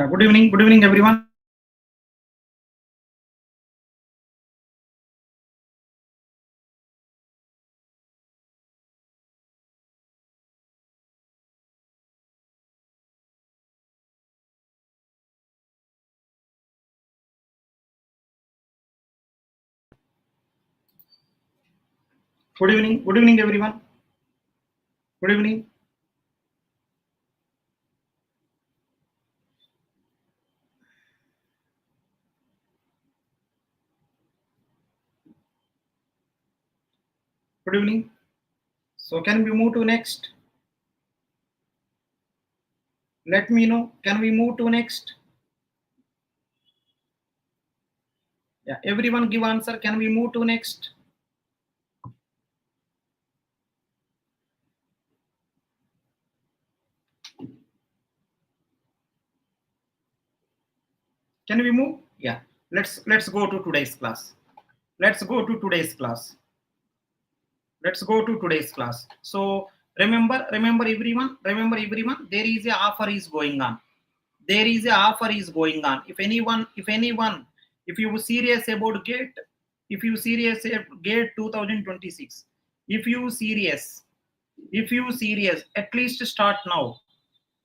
Good evening, everyone. Good evening, everyone. Good evening. Good evening. So, can we move to next? Let me know. Can we move to next? Yeah, everyone give answer. Can we move to next? Can we move? Yeah. Let's go to today's class. Let's go to today's class. Let's go to today's class. So remember everyone. Remember everyone. There is a offer is going on. There is a offer is going on. If you serious about GATE, if you serious GATE 2026, if you serious, at least start now.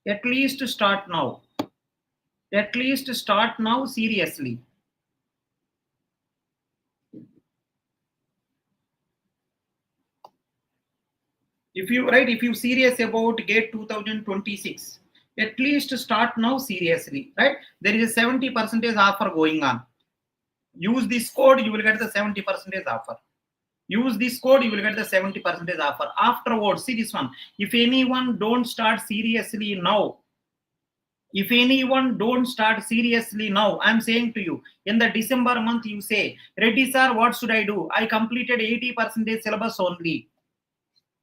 At least start now. At least start now seriously. If you serious about GATE 2026, at least start now seriously, right? There is a 70% offer going on. Use this code, you will get the 70% offer. Use this code, you will get the 70% offer. Afterwards, see this one. If anyone don't start seriously now, I'm saying to you, in the December month, you say, Reddy sir, what should I do? I completed 80% syllabus only.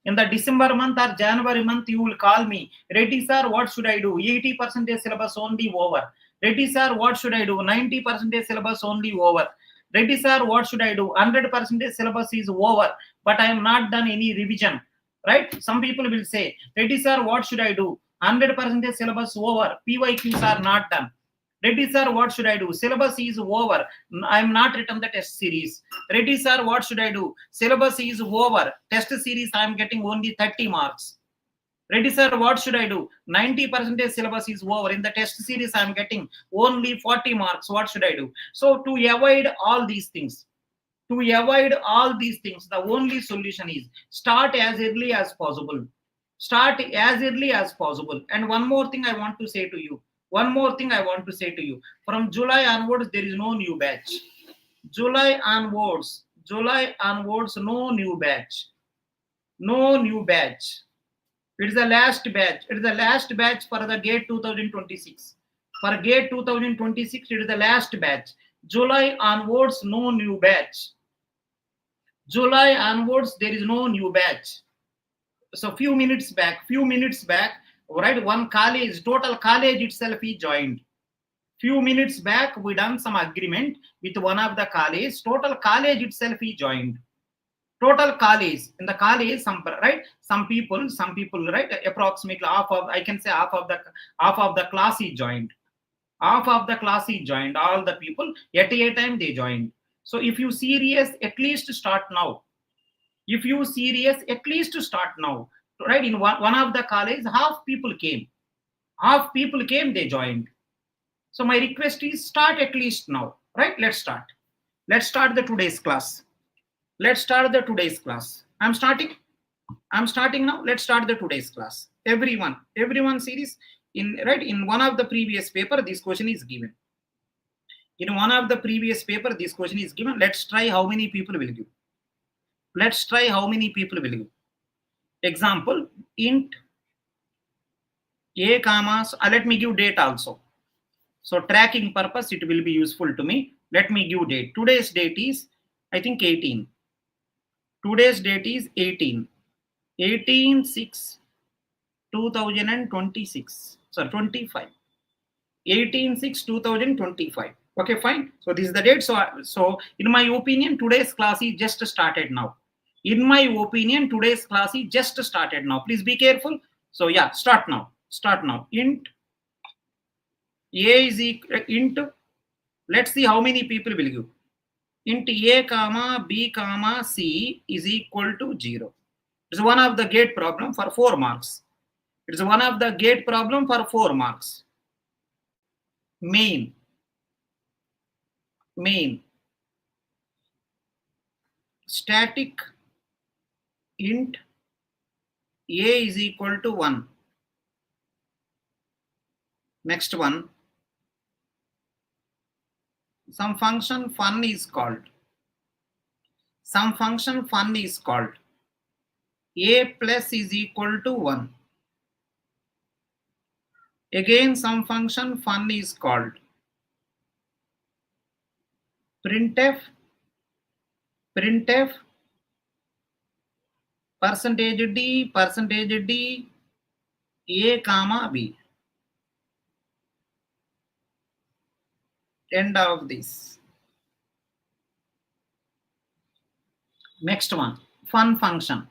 In the December month or January month, you will call me, Reddy sir, what should I do? 80% syllabus only over. Reddy sir, what should I do? 90% syllabus only over. Reddy sir, what should I do? 100% syllabus is over, but I am not done any revision. Right? Some people will say, Reddy sir, what should I do? 100% syllabus over. PYQs are not done. Reddy sir, what should I do? Syllabus is over. I am not written the test series. Reddy sir, what should I do? Syllabus is over. Test series, I am getting only 30 marks. Reddy sir, what should I do? 90% syllabus is over. In the test series, I am getting only 40 marks. What should I do? So to avoid all these things, the only solution is start as early as possible. Start as early as possible. And one more thing I want to say to you. From July onwards, there is no new batch. July onwards, no new batch. No new batch. It is the last batch. It is the last batch for the GATE 2026. For GATE 2026, it is the last batch. July onwards, no new batch. July onwards, there is no new batch. So few minutes back, right? One college, total college itself is joined. Few minutes back, we done some agreement with one of the college. Total college itself is joined. Total college. In the college, some people, right? Approximately half of the class is joined. Half of the class is joined. All the people at a time they joined. So if you serious, at least start now. If you serious, at least start now. Right? In one of the college, half people came, they joined. So my request is start at least now. Right? Let's start the today's class. I'm starting now. Let's start the today's class. Everyone series in one of the previous paper, this question is given. In one of the previous paper, this question is given. Let's try how many people will give. Example, int a commas, let me give date also. So tracking purpose, it will be useful to me. Let me give date. Today's date is, I think, 18. Today's date is 18/6/2026. Sorry, 25. 18/6/2025. Okay, fine. So this is the date. So in my opinion, today's class is just started now. Please be careful. So yeah, start now. Int A is equal into, let's see how many people will give. Int A comma B comma C is equal to 0. It's one of the gate problem for 4 marks. It's one of the gate problem for 4 marks. Main static int A is equal to 1. Next one, some function fun is called. Some function fun is called. A plus is equal to 1. Again, some function fun is called. Printf percentage D A comma B. End of this. Next one, fun function.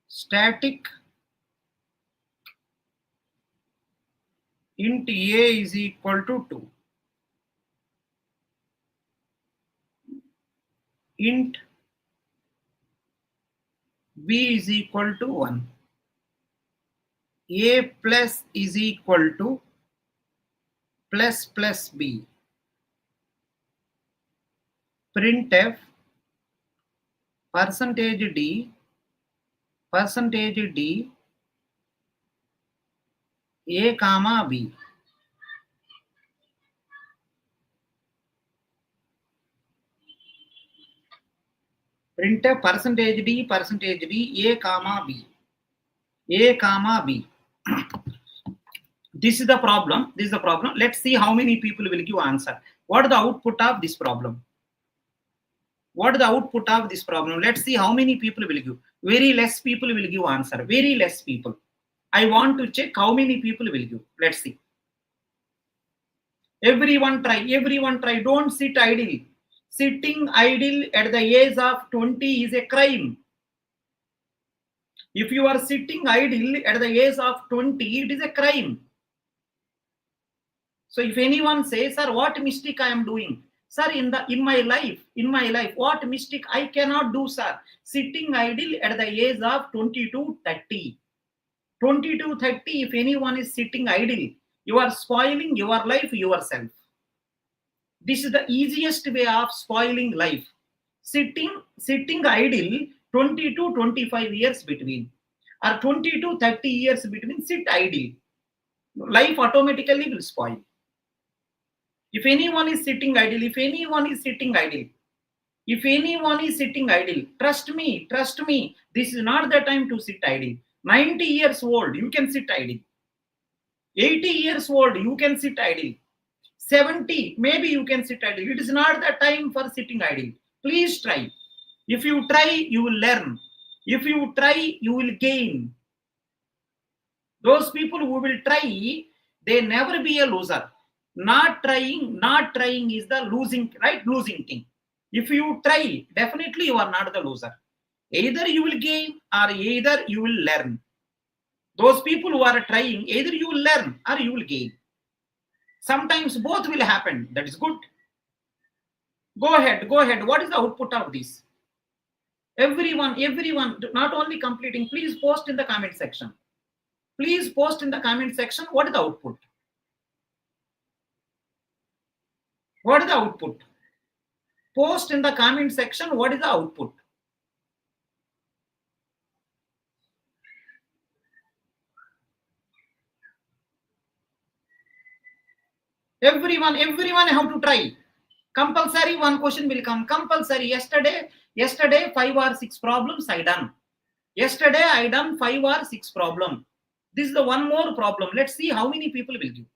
Static int A is equal to 2. Int B is equal to 1. A plus is equal to plus plus B. Printf percentage D A comma B. Printf percentage D A comma B. This is the problem. Let's see how many people will give answer. What is the output of this problem? Let's see how many people will give. Very less people will give answer. Very less people. I want to check how many people will give. Let's see. Everyone try. Don't sit idle. Sitting idle at the age of 20 is a crime. If you are sitting idle at the age of 20, it is a crime. So if anyone says, sir, what mistake I am doing? Sir, in my life, what mistake I cannot do, sir? Sitting idle at the age of 20 to 30. 20 to 30, if anyone is sitting idle, you are spoiling your life yourself. This is the easiest way of spoiling life. Sitting idle 20 to 25 years between, or 20 to 30 years between, sit idle. Life automatically will spoil. If anyone is sitting idle, trust me, this is not the time to sit idle. 90 years old, you can sit idle. 80 years old, you can sit idle. 70, maybe you can sit idle. It is not the time for sitting idle. Please try. If you try, you will learn. If you try, you will gain. Those people who will try, they never be a loser. Not trying is the losing thing. If you try, definitely you are not the loser. Either you will gain or either you will learn. Those people who are trying, either you will learn or you will gain. Sometimes both will happen. That is good. Go ahead. What is the output of this? Everyone, not only completing, please post in the comment section. What is the output? Post in the comment section. What is the output? Everyone have to try. Compulsory one question will come. Compulsory. Yesterday 5 or 6 problems I done. Yesterday I done 5 or 6 problem. This is the one more problem. Let's see how many people will give.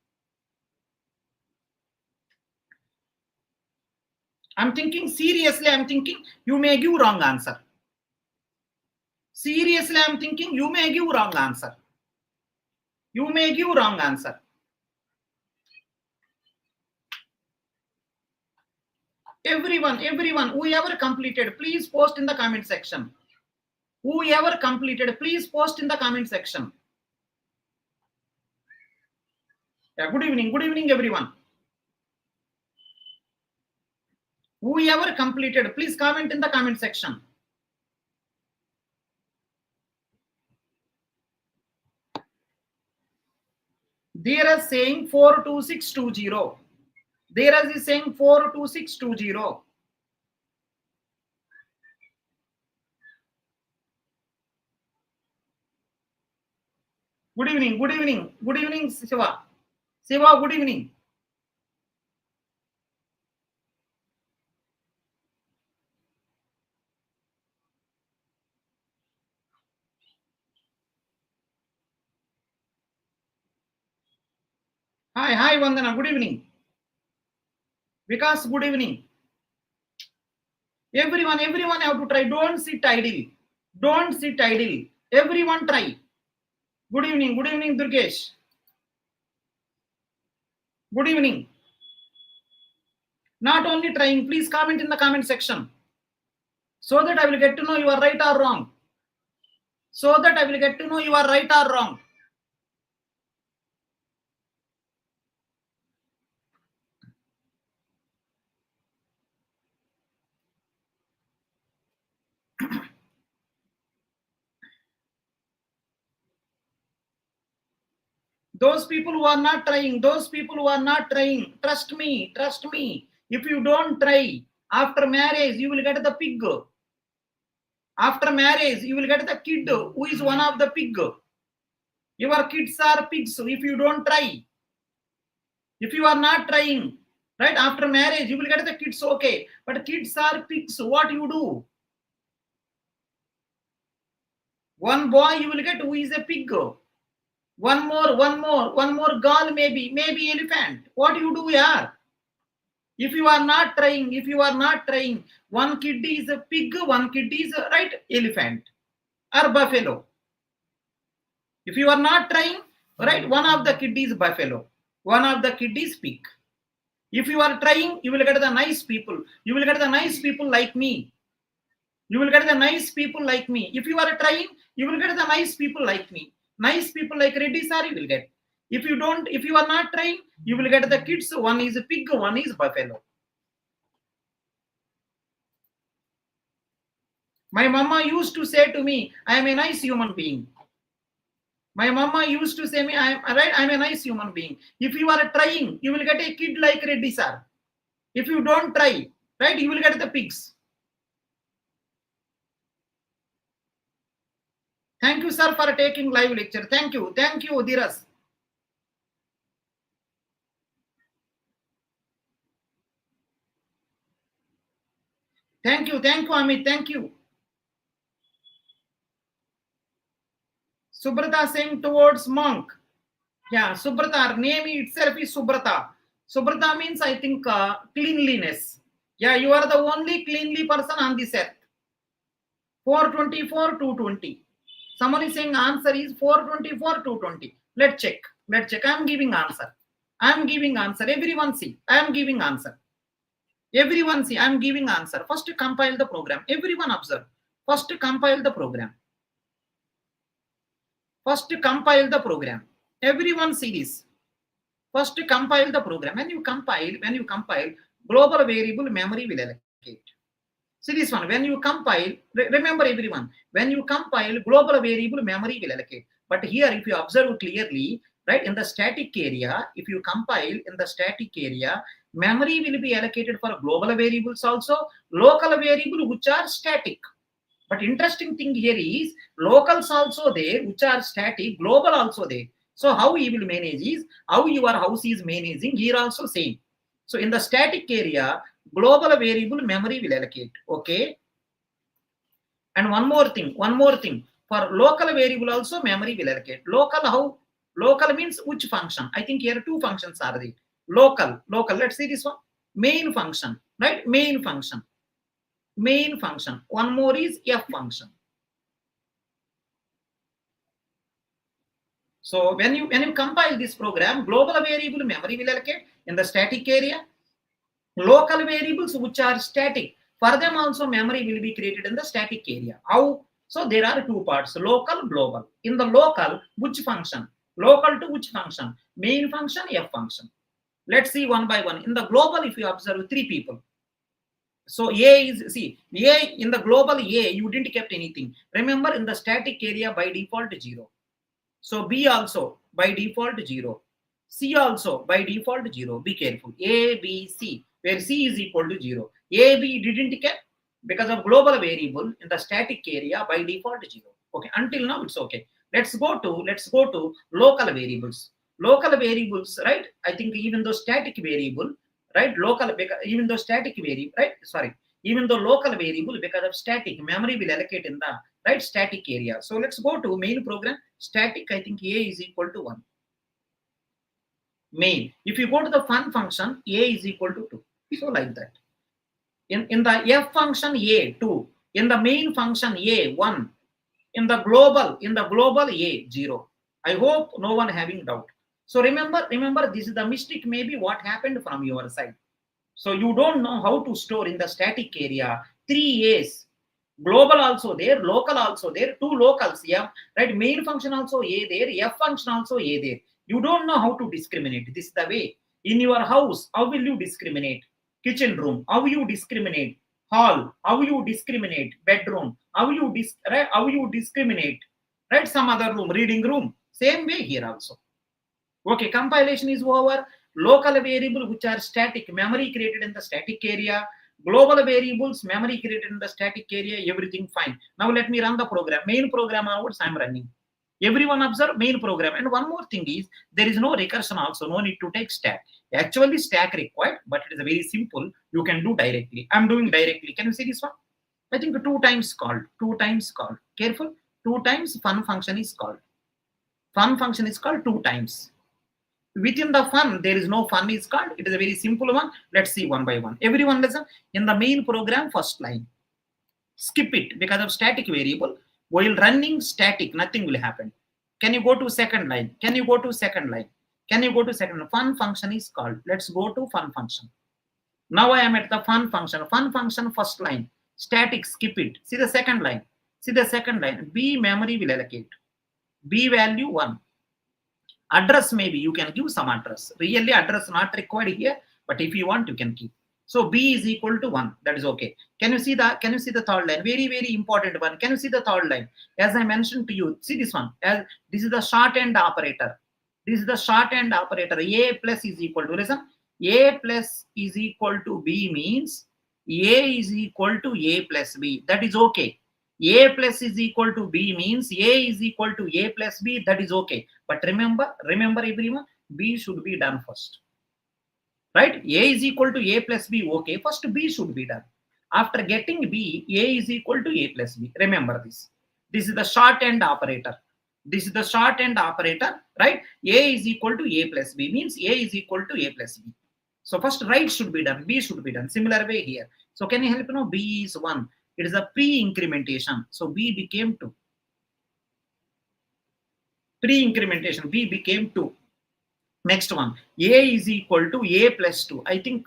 Seriously, I'm thinking you may give wrong answer. Seriously, I'm thinking you may give wrong answer. Everyone, whoever completed, please post in the comment section. Whoever completed, please post in the comment section. Yeah, good evening everyone. Whoever completed, please comment in the comment section. There is saying 42620. There is saying 42620. Good evening, Siva. Siva, good evening. Hi, Vandana, good evening. Vikas, good evening. Everyone have to try. Don't sit idle. Don't sit idle. Everyone try. Good evening, Durgesh. Good evening. Not only trying, please comment in the comment section so that I will get to know you are right or wrong. So that I will get to know you are right or wrong. Those people who are not trying, trust me. If you don't try, after marriage, you will get the pig. After marriage, you will get the kid who is one of the pig. Your kids are pigs if you don't try. If you are not trying, right, after marriage, you will get the kids, okay. But kids are pigs, what you do? One boy you will get who is a pig. One more girl, maybe elephant. What you do here? If you are not trying, one kid is a pig, one kid is a, right, elephant or buffalo. If you are not trying, right, one of the kid is buffalo, one of the kid is pig. If you are trying, you will get the nice people. You will get the nice people like me. You will get the nice people like me. If you are trying, you will get the nice people like me. Nice people like Reddy sir you will get. If you are not trying, you will get the kids. One is a pig, one is buffalo. My mama used to say to me, I am a nice human being. My mama used to say me, I am a nice human being. If you are trying, you will get a kid like Reddy sir. If you don't try, right, you will get the pigs. Thank you, sir, for taking live lecture. Thank you, Dhiras. Thank you, Amit. Thank you. Subrata saying towards monk. Yeah, Subrata, her name itself is Subrata. Subrata means, I think, cleanliness. Yeah, you are the only cleanly person on this earth. 424, 220. Someone is saying answer is 424, 220. Let's check. I am giving answer. Everyone see. I am giving answer. Everyone see. I am giving answer. First compile the program. Everyone observe. First compile the program. Everyone see this. First compile the program. When you compile, global variable memory will allocate. See this one. When you compile, remember everyone, when you compile, global variable memory will allocate. But here, if you observe clearly, right, in the static area, if you compile in the static area, memory will be allocated for global variables also, local variable which are static. But interesting thing here is locals also there which are static, global also there. So how he will manage is, how your house is managing here also same. So in the static area, global variable memory will allocate. Okay. And one more thing. For local variable also memory will allocate. Local how? Local means which function? I think here two functions are there. Local. Let's see this one. Main function, right? Main function. One more is f function. So when you compile this program, global variable memory will allocate in the static area. Local variables which are static, for them also memory will be created in the static area. How? So there are two parts, local, global. In the local, which function? Local to which function? Main function, F function. Let's see one by one. In the global, if you observe three people. So A is, see, A in the global A, you didn't kept anything. Remember, in the static area by default 0. So B also by default 0. C also by default 0. Be careful. A, B, C, where C is equal to 0. A, B didn't kept because of global variable in the static area by default 0. Okay, until now it's okay. Let's go to local variables. Local variables, right? I think even though static variable, right? Local, even though static variable, right? Sorry, even though local variable, because of static, memory will allocate in the right static area. So let's go to main program. Static, I think A is equal to 1. Main. If you go to the fun function, A is equal to 2. So like that. In the F function A 2, in the main function A 1, in the global A 0. I hope no one having doubt. So remember this is the mistake maybe what happened from your side. So you don't know how to store in the static area 3 A's. Global also there, local also there, two locals, yeah, right? Main function also A there, F function also A there. You don't know how to discriminate. This is the way. In your house, how will you discriminate? Kitchen room, how you discriminate? Hall, how you discriminate? Bedroom, how you discriminate? Right? Some other room, reading room. Same way here also. Okay, compilation is over. Local variable which are static, memory created in the static area. Global variables, memory created in the static area, everything fine. Now let me run the program. Main program onwards I am running. Everyone observe main program. And one more thing is, there is no recursion also, no need to take stack. Actually stack required, but it is very simple. You can do directly. I'm doing directly. Can you see this one? I think 2 times called. Careful. 2 times fun function is called. Fun function is called 2 times. Within the fun, there is no fun is called. It is a very simple one. Let's see one by one. Everyone listen. In the main program, first line. Skip it because of static variable. While running static, nothing will happen. Can you go to second line? Fun function is called. Let's go to fun function. Now I am at the fun function. Fun function first line. Static, skip it. See the second line. B memory will allocate. B value 1. Address, maybe you can give some address. Really address not required here, but if you want, you can keep. So B is equal to 1. That is okay. Can you see the third line? Very, very important one. Can you see the third line? As I mentioned to you, see this one. As this is the shorthand operator. A plus is equal to, listen, A plus is equal to B means A is equal to A plus B. That is okay. A plus is equal to B means A is equal to A plus B. That is okay. But remember everyone, B should be done first. Right? A is equal to A plus B. Okay. First B should be done. After getting B, A is equal to A plus B. Remember this. This is the shorthand operator. Right? A is equal to A plus B means A is equal to A plus B. So first right should be done. B should be done. Similar way here. So can you help me know? B is 1. It is a pre-incrementation. So B became 2. Pre-incrementation. B became 2. Next one. A is equal to A plus 2. I think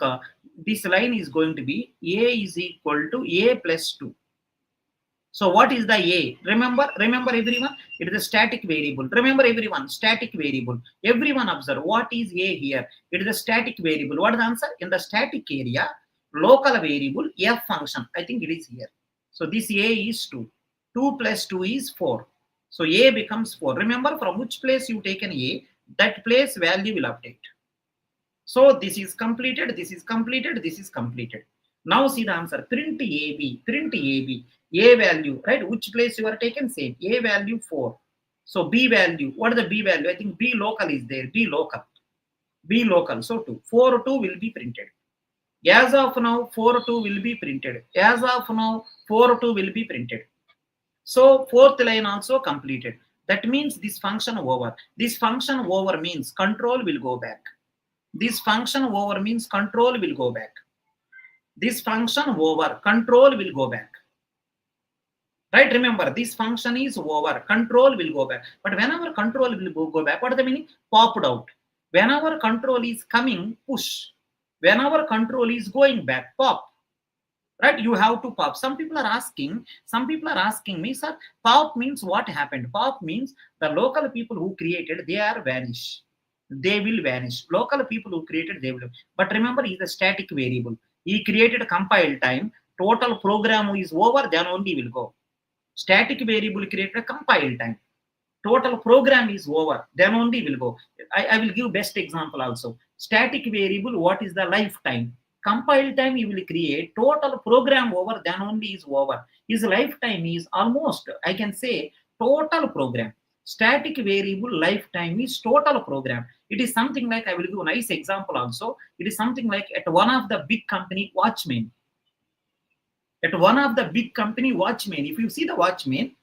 this line is going to be A is equal to A plus 2. So what is the A? Remember everyone, it is a static variable. Remember everyone, static variable. Everyone observe what is A here. It is a static variable. What is the answer? In the static area, local variable F function. I think it is here. So this A is 2. 2 plus 2 is 4. So A becomes 4. Remember from which place you taken A, that place value will update. So this is completed. Now see the answer. Print AB. A value, right? Which place you are taken? Same. A value 4. So B value. What is the B value? I think B local is there. B local. So 2. 4 2 will be printed. As of now, 4 2 will be printed. So fourth line also completed. That means this function over. This function over means control will go back. This function over means control will go back. This function over, control will go back. Right? Remember, this function is over, control will go back. But whenever control will go back, what is the meaning? Popped out. Whenever control is coming, push. Whenever control is going back, pop. right? You have to pop. Some people are asking me, sir, pop means what happened? Pop means the local people who created, they are vanish, they will vanish. Local people who created, they will. But remember, is a static variable. He created a compile time, total program is over, then only will go. Static variable created a compile time, total program is over, then only will go. I will give best example also. Static variable, what is the lifetime? Compile time you will create, total program over, then only is over. His lifetime is almost, I can say, total program. Static variable lifetime is total program. It is something like, I will give a nice example also. It is something like at one of the big company Watchmen. At one of the big company Watchmen, if you see the Watchmen,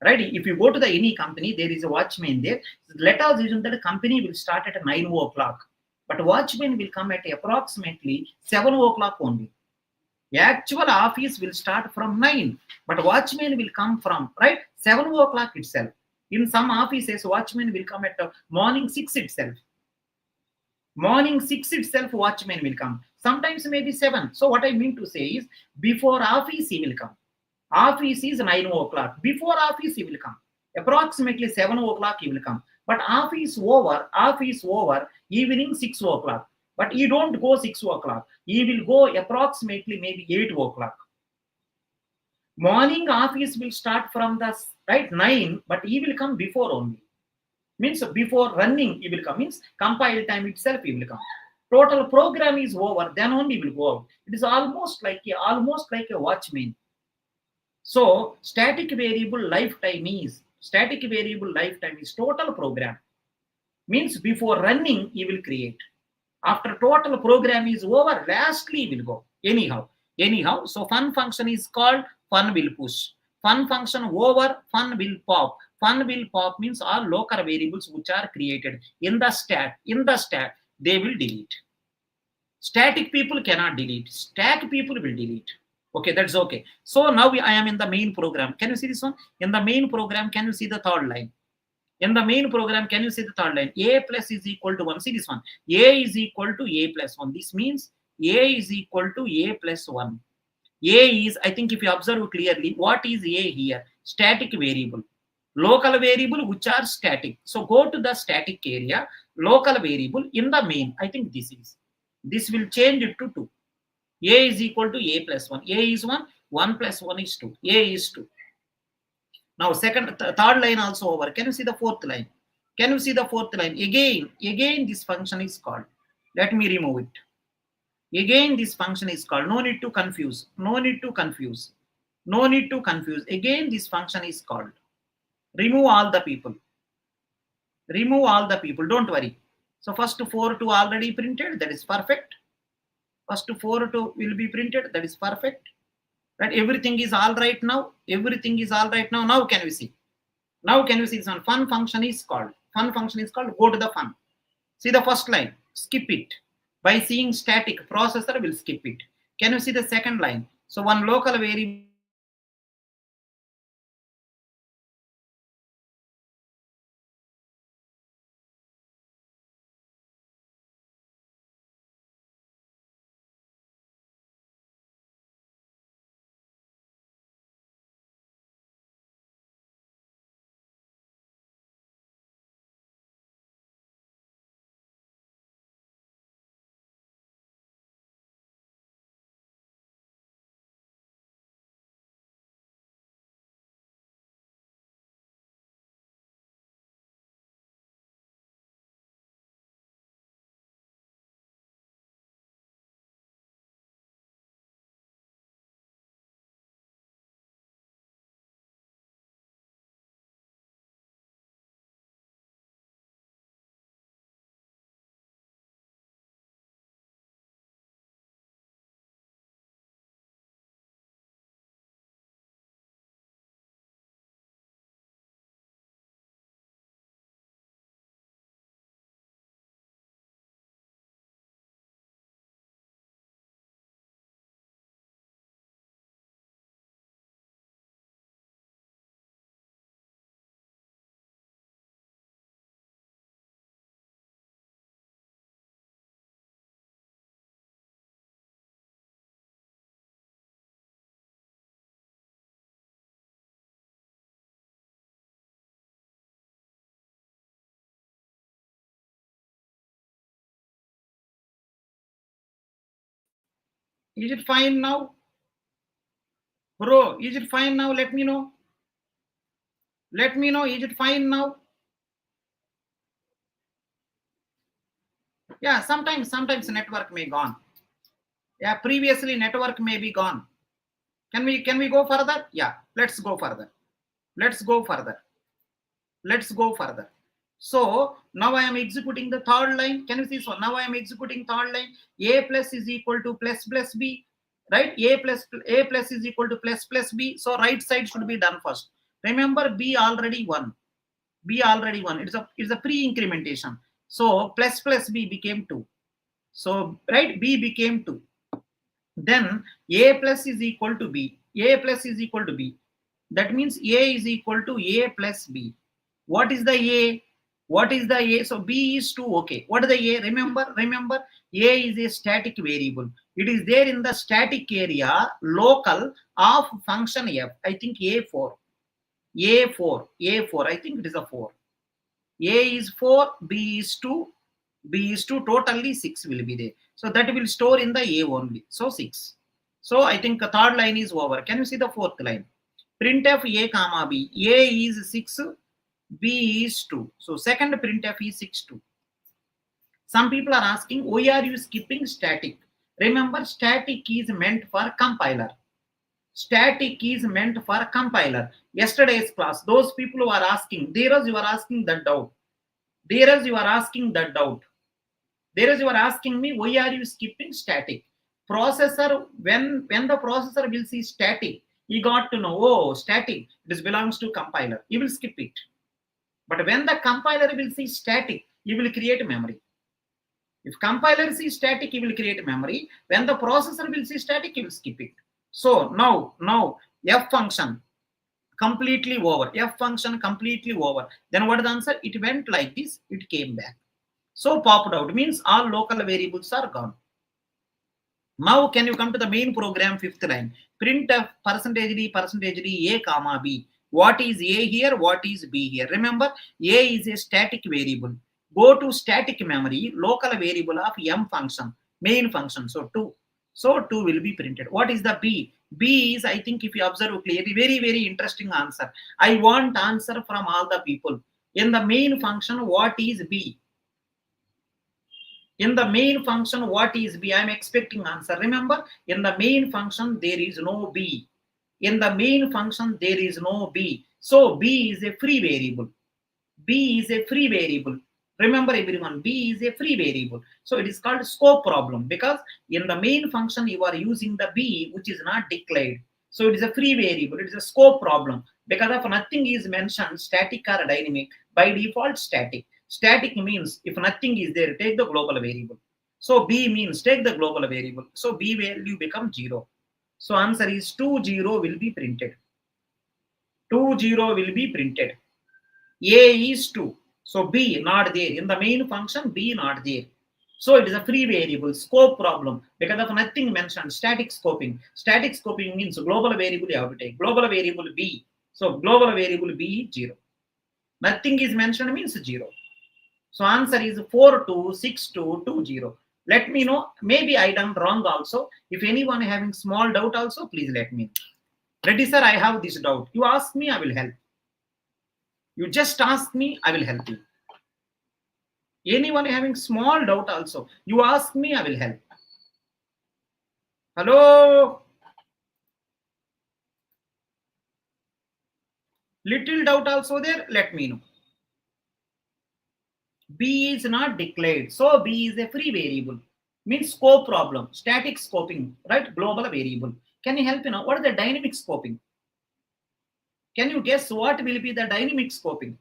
right, if you go to the any company, there is a Watchman there. Let us assume that a company will start at 9 o'clock, but Watchman will come at approximately 7 o'clock only. The actual office will start from 9, but Watchman will come from, right, 7 o'clock itself. In some offices, Watchman will come at morning 6 itself. Morning 6 itself, Watchman will come. Sometimes maybe 7. So what I mean to say is, before office he will come. Office is 9 o'clock. Before office he will come. Approximately 7 o'clock he will come. But office over, evening 6 o'clock. But he don't go 6 o'clock. He will go approximately maybe 8 o'clock. Morning office will start from the, right, 9, but he will come before only. Means before running he will come. Means compile time itself he will come. Total program is over, then only will go out. It is almost like a Watchman. So static variable lifetime is total program. Means before running he will create. After total program is over, lastly he will go. Anyhow. So fun function is called fun will push. Fun function over, fun will pop. Fun will pop means all local variables which are created in the stat. They will delete. Static people cannot delete. Stack people will delete. Okay, that's okay. So now I am in the main program. Can you see this one? In the main program, can you see the third line? In the main program, can you see the third line? A plus is equal to 1. See this one. A is equal to A plus 1. This means A is equal to A plus 1. A is, I think if you observe clearly, what is A here? Static variable. Local variable which are static. So go to the static area, local variable in the main. I think this will change it to 2. A is equal to A plus 1. A is 1, 1 plus 1 is 2. A is 2. Now third line also over. Can you see the fourth line? Can you see the fourth line? Again this function is called. Let me remove it. Again this function is called. No need to confuse. Again this function is called. Remove all the people. Don't worry. So first 4 to already printed. That is perfect. First 4 to will be printed. That is perfect. Right? Everything is all right now. Now can we see? This one? Fun function is called. Go to the fun. See the first line. Skip it. By seeing static, processor will skip it. Can you see the second line? So one local variable Is it fine now? Bro, is it fine now? Let me know. Let me know. Is it fine now? Yeah, sometimes network may gone. Yeah, previously network may be gone. Can we go further? Yeah, let's go further. Let's go further. Let's go further. So now I am executing the third line. Can you see? So now I am executing third line. A plus is equal to plus b, right? A plus is equal to plus b. So right side should be done first. Remember, b already 1. B already 1. It's a pre-incrementation. So plus b became 2. So right, b became 2. Then a plus is equal to b. A plus is equal to b. That means a is equal to a plus b. What is the a? What is the a? So b is 2. Okay. What is the a? Remember, a is a static variable. It is there in the static area local of function f. I think a4. A4. I think it is a 4. A is 4, B is 2, B is 2, totally 6 will be there. So that will store in the A only. So 6. So I think the third line is over. Can you see the fourth line? Printf A comma B. A is 6, B is 2. So second printf is 6, 2. Some people are asking, why are you skipping static? Remember, static is meant for compiler. Static is meant for compiler. Yesterday's class, those people who are asking, there is you are asking that doubt. There is you are asking that doubt. There is you are asking me, why are you skipping static? Processor, when the processor will see static, he got to know, oh, static, this belongs to compiler. He will skip it. But when the compiler will see static, he will create memory. If compiler sees static, he will create memory. When the processor will see static, he will skip it. So now f function completely over. F function completely over. Then what is the answer? It went like this. It came back. So popped out means all local variables are gone. Now can you come to the main program, fifth line? Printf %d a comma b. What is a here? What is b here? Remember, a is a static variable. Go to static memory, local variable of m function, main function. So 2. So 2 will be printed. What is the b? B is, I think, if you observe clearly, very interesting answer. I want answer from all the people. In the main function, what is b? In the main function, what is b? I am expecting answer. Remember, in the main function, there is no b. In the main function, there is no b. So b is a free variable. B is a free variable. Remember everyone, b is a free variable. So it is called scope problem because in the main function, you are using the b, which is not declared. So it is a free variable. It is a scope problem because of nothing is mentioned, static or dynamic. By default, static. Static means if nothing is there, take the global variable. So b means take the global variable. So b value becomes 0. So answer is 2, 0 will be printed. 2, 0 will be printed. A is 2. So b not there. In the main function, b not there. So it is a free variable, scope problem because of nothing mentioned, static scoping. Static scoping means global variable you have to take. Global variable b. So global variable b is 0. Nothing is mentioned means 0. So answer is 426220. Let me know. Maybe I done wrong also. If anyone having small doubt also, please let me know. Reddy sir, I have this doubt. You ask me, I will help. You just ask me, I will help you. Anyone having small doubt also, you ask me, I will help. Hello? Little doubt also there, let me know. B is not declared. So B is a free variable. Means scope problem, static scoping, right? Global variable. Can you help me now? What is the dynamic scoping? Can you guess what will be the dynamic scoping?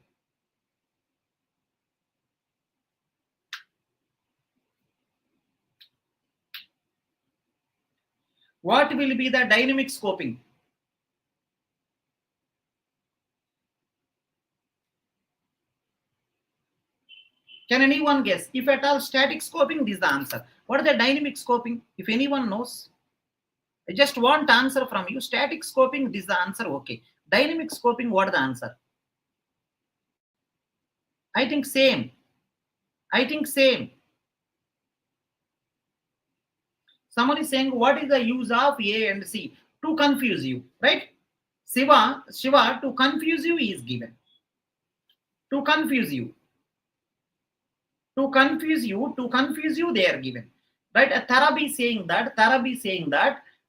What will be the dynamic scoping? Can anyone guess? If at all static scoping, this is the answer. What is the dynamic scoping? If anyone knows, I just want answer from you. Static scoping, this is the answer. Okay. Dynamic scoping, what is the answer? I think same. I think same. Someone is saying, what is the use of A and C? To confuse you, right? Shiva, to confuse you is given. To confuse you. To confuse you, they are given. Right? Tarabi saying that,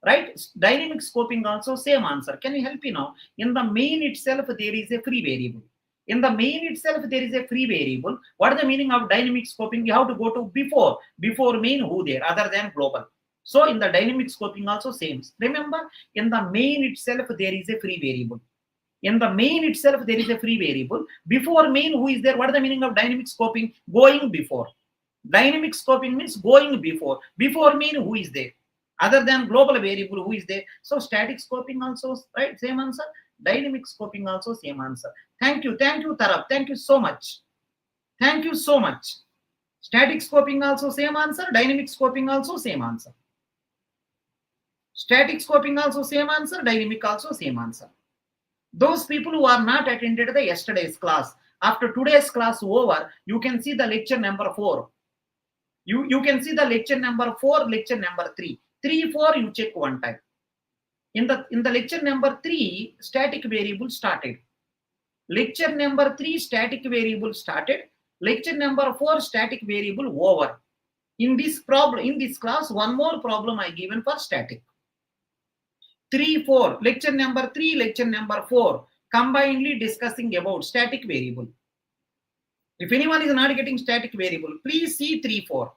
right? Dynamic scoping also same answer. Can you help me now? In the main itself, there is a free variable. In the main itself, there is a free variable. What is the meaning of dynamic scoping? You have to go to before main who there other than global. So in the dynamic scoping also same. Remember, in the main itself, there is a free variable. In the main itself, there is a free variable. Before main, who is there? What is the meaning of dynamic scoping? Going before. Dynamic scoping means going before. Before main, who is there? Other than global variable, who is there? So static scoping also, right? Same answer. Dynamic scoping also same answer. Thank you, Tarab. Thank you so much. Thank you so much. Static scoping also same answer. Dynamic scoping also same answer. Static scoping also same answer. Dynamic also same answer. Those people who are not attended the yesterday's class, after today's class over, you can see the lecture number 4. You can see the lecture number 4, lecture number 3. 3, 4, you check one time. In the lecture number 3, static variable started. Lecture number 3, static variable started. Lecture number 4, static variable over. In this class, one more problem I given for static. 3, 4, lecture number 3, lecture number 4, combinedly discussing about static variable. If anyone is not getting static variable, please see 3, 4.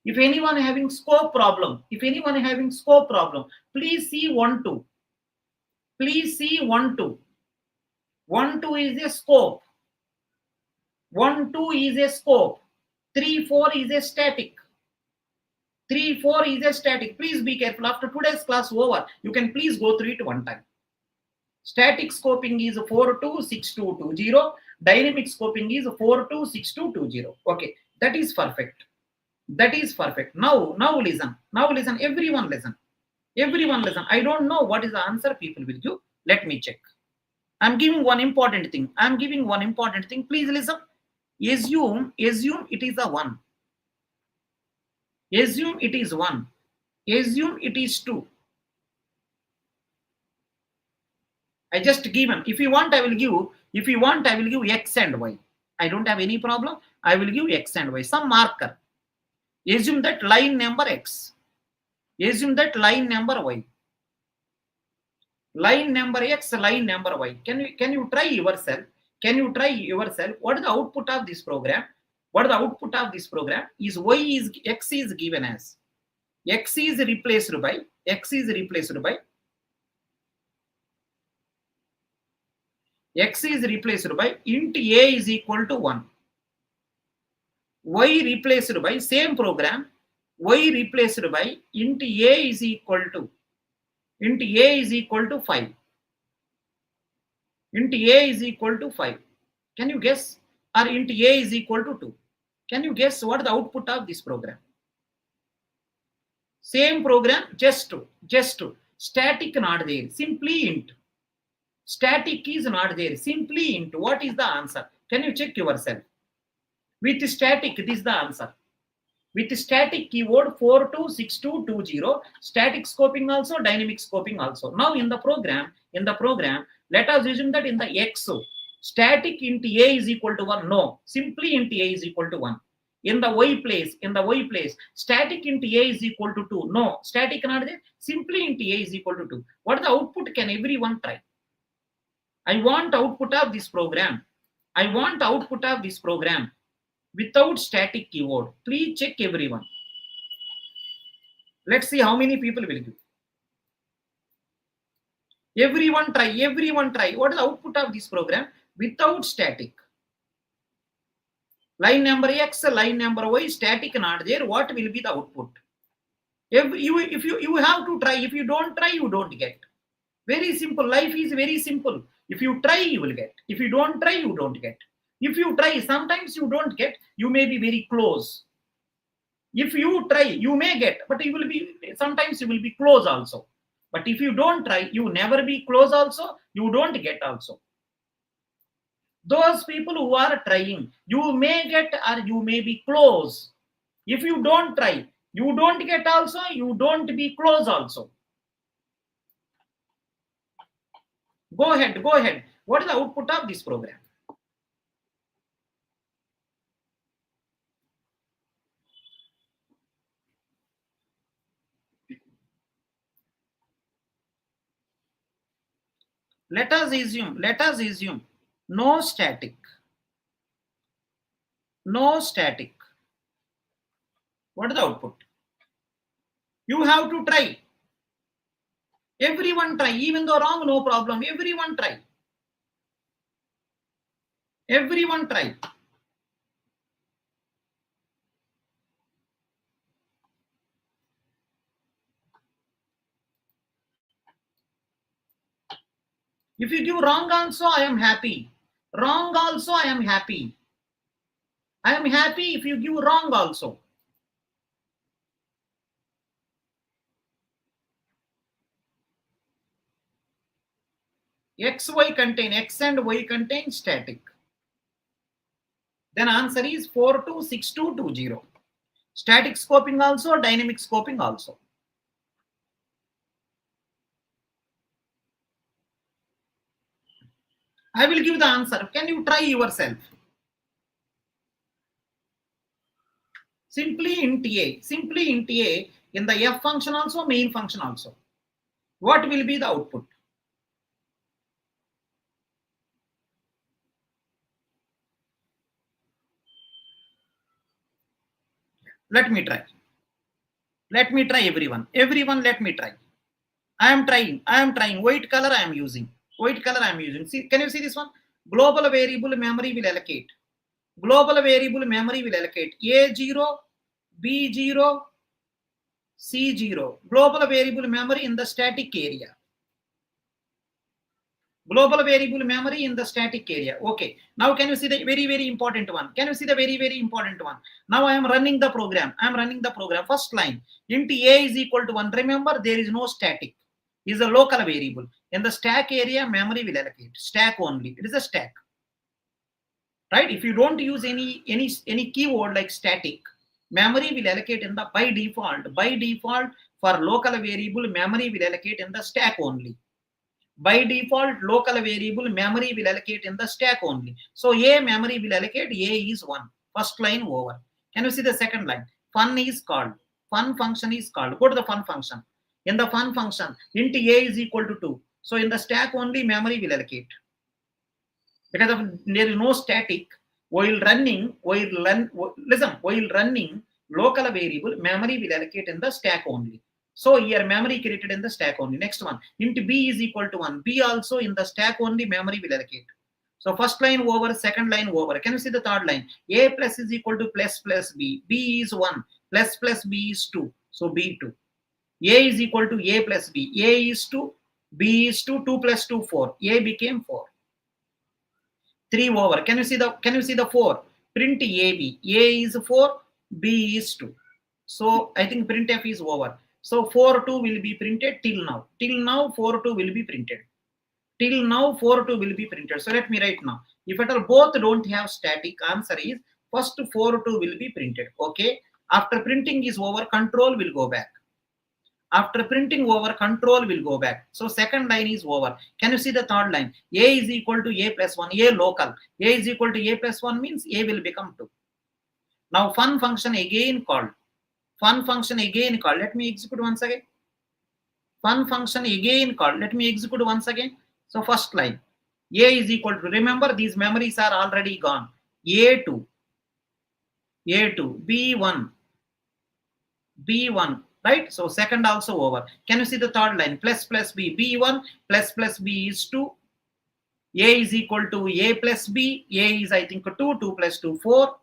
If anyone having scope problem, please see 1, 2. Please see 1, 2. 1, 2 is a scope. 1, 2 is a scope. 3, 4 is a static. 3, 4 is a static. Please be careful. After today's class over, you can please go through it one time. Static scoping is 426220. Dynamic scoping is 426220. Okay, that is perfect. That is perfect. Now listen. Now listen. Everyone listen. Everyone listen. I don't know what is the answer people will give. Let me check. I'm giving one important thing. Please listen. Assume it is a 1. Assume it is 1. Assume it is 2. I just given. If you want, I will give X and Y. I don't have any problem. I will give X and Y. Some marker. Assume that line number X. Assume that line number Y. Line number X, line number Y. Can you try yourself? What is the output of this program? Is Y is X is given as. X is replaced by int A is equal to 1. Y replaced by same program. Y replaced by int A is equal to 5. Int A is equal to 5. Can you guess? Or int A is equal to 2. Can you guess what is the output of this program? Same program, just to. Static not there, simply int. Static is not there, simply int. What is the answer? Can you check yourself? With static, this is the answer. With static keyword 426220, static scoping also, dynamic scoping also. Now in the program, let us assume that in the X, static int A is equal to 1. No, simply int A is equal to 1. In the Y place, static int A is equal to 2. No, static not there, simply int A is equal to 2. What is the output? Can everyone try? I want output of this program. Without static keyword. Please check everyone. Let's see how many people will give. Everyone try. What is the output of this program without static? Line number X, line number Y, static not there. What will be the output? If you have to try. If you don't try, you don't get. Very simple. Life is very simple. If you try, you will get. If you don't try, you don't get. If you try, sometimes you don't get. You may be very close. If you try, you may get, but sometimes you will be close also. But if you don't try, you never be close also. You don't get also. Those people who are trying, you may get or you may be close. If you don't try, You don't get also, you don't be close also. Go ahead, go ahead. What is the output of this program? Let us assume no static. No static. What is the output? You have to try. Everyone try. Even though wrong, no problem. Everyone try. Everyone try. If you give wrong also, I am happy. Wrong also, I am happy. I am happy if you give wrong also. X and Y contain static. Then answer is 426220. Static scoping also, dynamic scoping also. I will give the answer. Can you try yourself? Simply int A in the F function also, main function also. What will be the output? Let me try. Let me try, everyone. Everyone, let me try. I am trying. White color I am using. See, can you see this one? Global variable memory will allocate. Global variable memory will allocate A0, B0, C0. Global variable memory in the static area. Global variable memory in the static area. Okay. Now can you see the very important one? Can you see the very important one? Now I am running the program. First line. Int A is equal to 1. Remember, there is no static. It is a local variable. In the stack area, memory will allocate. Stack only. It is a stack. Right? If you don't use any keyword like static, memory will allocate in the by default for local variable, memory will allocate in the stack only. By default, local variable memory will allocate in the stack only. So A memory will allocate, A is 1. First line over. Can you see the second line? Fun is called. Fun function is called. Go to the fun function. In the fun function, int A is equal to 2. So in the stack only, memory will allocate. Because of, there is no static, while running local variable, memory will allocate in the stack only. So here memory created in the stack only. Next one, int B is equal to 1. B also in the stack only, memory will allocate. So first line over, second line over. Can you see the third line? A plus is equal to plus B. B is 1. Plus B is 2. So B2. A is equal to A plus B. A is 2. B is 2. 2 plus 2, 4. A became 4. 3 over. Can you see the 4? Print AB. A is 4. B is 2. So I think printf is over. So 4-2 will be printed till now. Till now 4-2 will be printed. Till now 4-2 will be printed. So let me write now. If at all both don't have static, answer is first 4-2 will be printed. Okay. After printing is over, control will go back. After printing over, control will go back. So second line is over. Can you see the third line? A is equal to A plus 1. A local. A is equal to A plus 1 means A will become 2. Now fun function again called. Let me execute once again. Fun function again called. Let me execute once again. So first line. A is equal to, remember these memories are already gone. A2. B1. Right? So second also over. Can you see the third line? Plus B. B1 plus B is 2. A is equal to A plus B. A is I think 2. 2 plus 2, 4.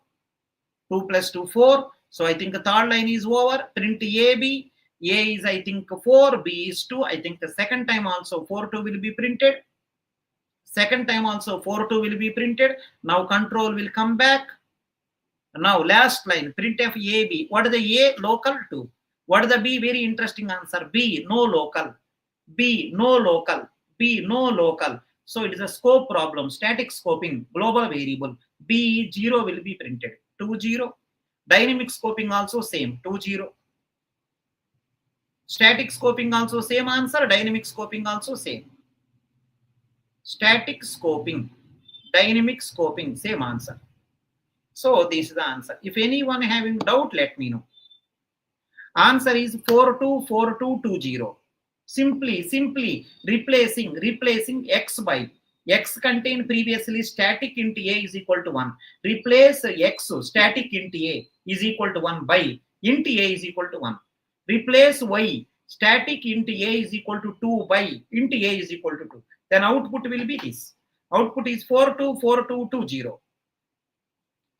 2 plus 2, 4. So I think the third line is over. Print AB. A is I think 4. B is 2. I think the second time also 4-2 will be printed. Second time also 4-2 will be printed. Now control will come back. Now last line. Printf AB. What is the A? Local 2. What is the B? Very interesting answer. B, no local. B, no local. B, no local. So it is a scope problem. Static scoping, global variable. B, 0 will be printed. 2, 0. Dynamic scoping also same. 2, 0. Static scoping also same answer, dynamic scoping also same. Static scoping, dynamic scoping, same answer. So this is the answer. If anyone having doubt, let me know. Answer is 424220. Simply replacing x by x contained previously static int a is equal to 1. Replace x static int a is equal to 1 by int a is equal to 1. Replace y static int a is equal to 2 by int a is equal to 2. Then output will be this. Output is 424220.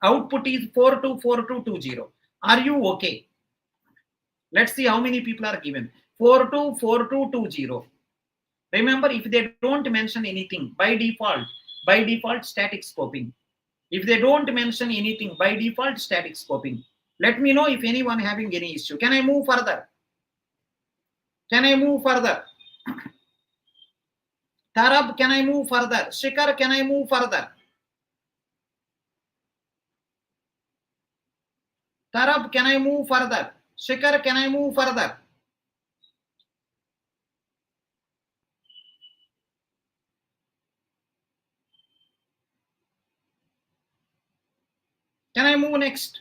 Output is 424220. Are you okay? Let's see how many people are given. 424220. Remember, if they don't mention anything, by default static scoping. If they don't mention anything, by default static scoping. Let me know if anyone having any issue. Can I move further? Can I move further? Tarab, can I move further? Shikhar, can I move further? Tarab, can I move further? Shikhar, can I move further? Can I move next?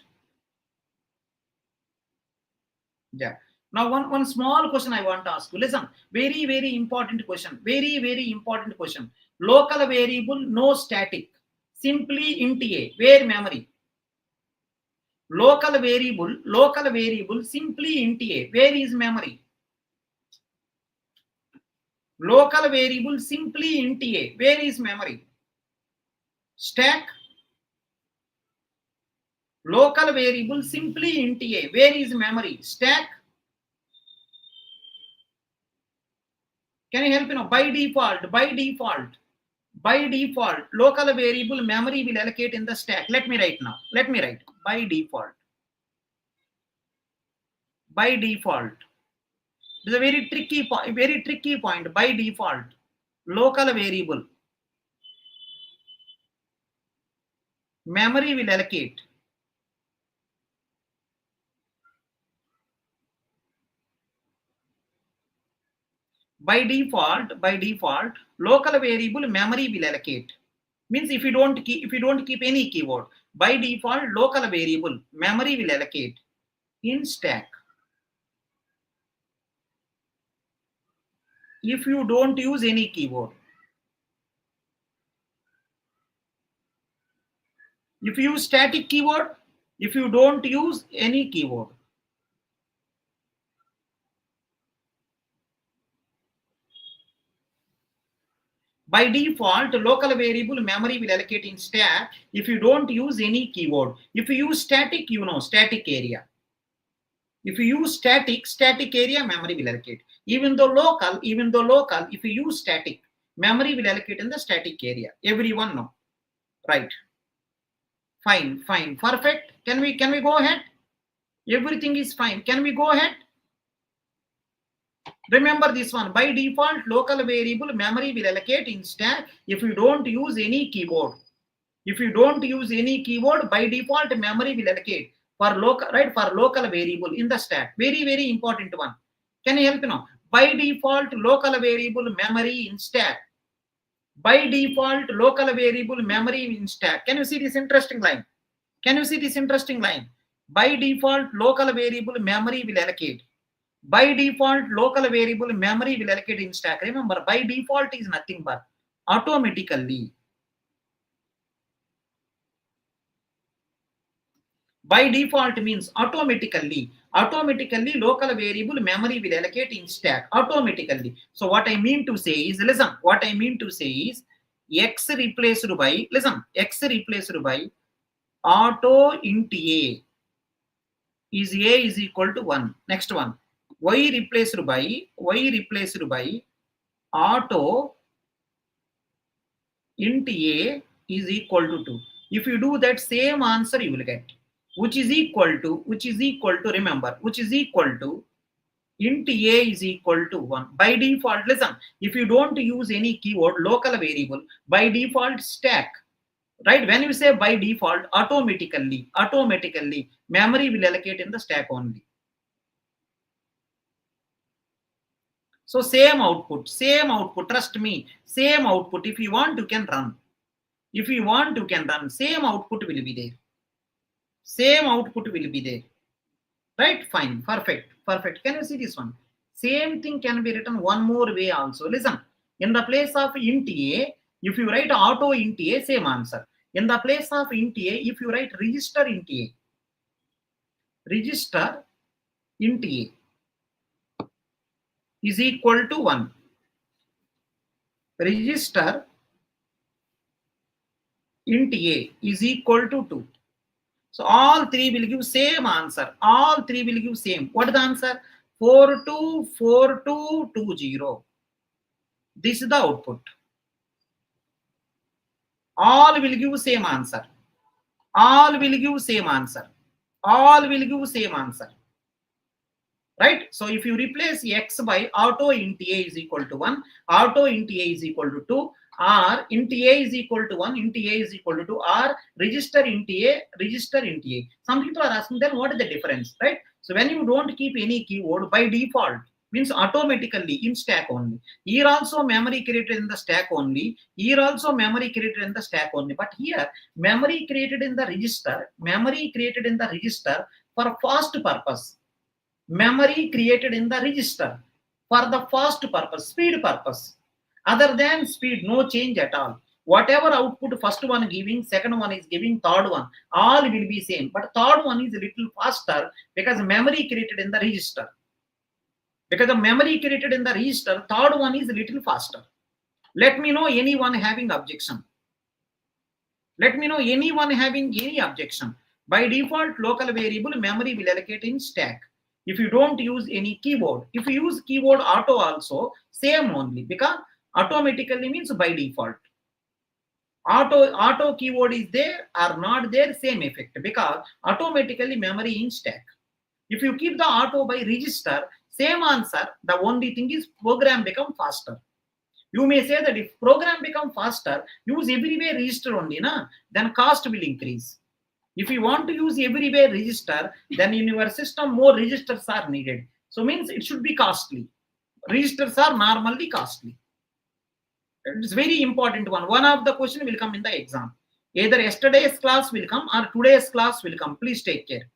Yeah. Now, one small question I want to ask you. Listen, very important question. Very important question. Local variable, no static. Simply int a. Where memory? Local variable, simply int a. Where is memory? Local variable, simply int a. Where is memory? Stack. Local variable, simply int a. Where is memory? Stack. Can you help me now? By default, local variable memory will allocate in the stack. Let me write now. Let me write. By default. By default. This is a very tricky point. By default, local variable memory will allocate. By default, local variable memory will allocate. Means if you don't keep any keyword, by default local variable memory will allocate in stack. If you don't use any keyword, if you use static keyword, if you don't use any keyword, by default local variable memory will allocate in stack if you don't use any keyword. If you use static, you know, static area. If you use static area, memory will allocate. Even though local, if you use static, memory will allocate in the static area. Everyone know, right? Fine, perfect. Can we go ahead? Everything is fine. Can we go ahead? Remember this one. By default, local variable memory will allocate in stack if you don't use any keyword. If you don't use any keyword, by default memory will allocate for local, right? For local variable in the stack. Very important one. Can you help me now? By default, local variable memory in stack. By default, local variable memory in stack. Can you see this interesting line? Can you see this interesting line? By default, local variable memory will allocate. By default, local variable memory will allocate in stack. Remember, by default is nothing but automatically. By default means automatically local variable memory will allocate in stack automatically. So what I mean to say is, listen, what I mean to say is x replaced by, listen, x replaced by auto int a is equal to 1. Next one, y replaced by auto int a is equal to 2. If you do that, same answer you will get, which is equal to remember, which is equal to int a is equal to 1. By default, listen, if you don't use any keyword, local variable, by default stack, right? When you say by default, automatically memory will allocate in the stack only. So same output, trust me, same output. If you want, you can run. If you want, you can run. Same output will be there. Same output will be there. Right? Fine. Perfect. Perfect. Can you see this one? Same thing can be written one more way also. Listen. In the place of int a, if you write auto int a, same answer. In the place of int a, if you write register int a, register int a is equal to 1. Register int a is equal to 2. So all three will give same answer. All three will give same. What is the answer? 424220. This is the output. All will give same answer. All will give same answer. All will give same answer. Right? So if you replace x by auto int a is equal to 1, auto int a is equal to 2, or int a is equal to 1, int a is equal to 2, or register int a, register int a. Some people are asking then what is the difference, right? So when you don't keep any keyword, by default, means automatically in stack only. Here also memory created in the stack only. Here also memory created in the stack only. But here memory created in the register, memory created in the register for fast purpose. Memory created in the register for the fast purpose, speed purpose. Other than speed, no change at all. Whatever output first one giving, second one is giving, third one, all will be same. But third one is a little faster because memory created in the register. Because the memory created in the register, third one is a little faster. Let me know anyone having objection. Let me know anyone having any objection. By default, local variable memory will allocate in stack. If you don't use any keyboard, if you use keyboard auto also, same only, because automatically means by default. Auto keyword is there or not there, same effect, because automatically memory in stack. If you keep the auto by register, same answer. The only thing is program become faster. You may say that if program become faster, use everywhere register only, then cost will increase. If you want to use everywhere register, then in your system more registers are needed. So means it should be costly. Registers are normally costly. It's very important one. One of the question will come in the exam. Either yesterday's class will come or today's class will come. Please take care.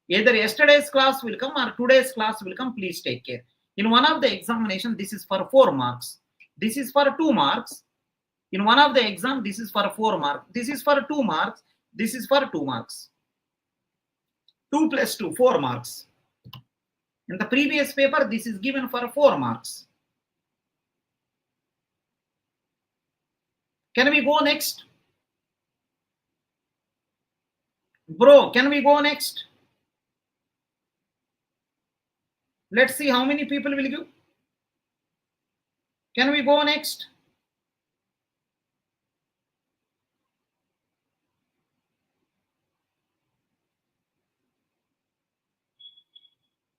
Either yesterday's class will come or today's class will come. Please take care. In one of the examination, this is for 4 marks. This is for 2 marks. In one of the exam, this is for 4 marks. This is for 2 marks. This is for 2 marks. 2 plus 2, 4 marks. In the previous paper, this is given for 4 marks. Can we go next? Bro, can we go next? Let's see how many people will give. Can we go next?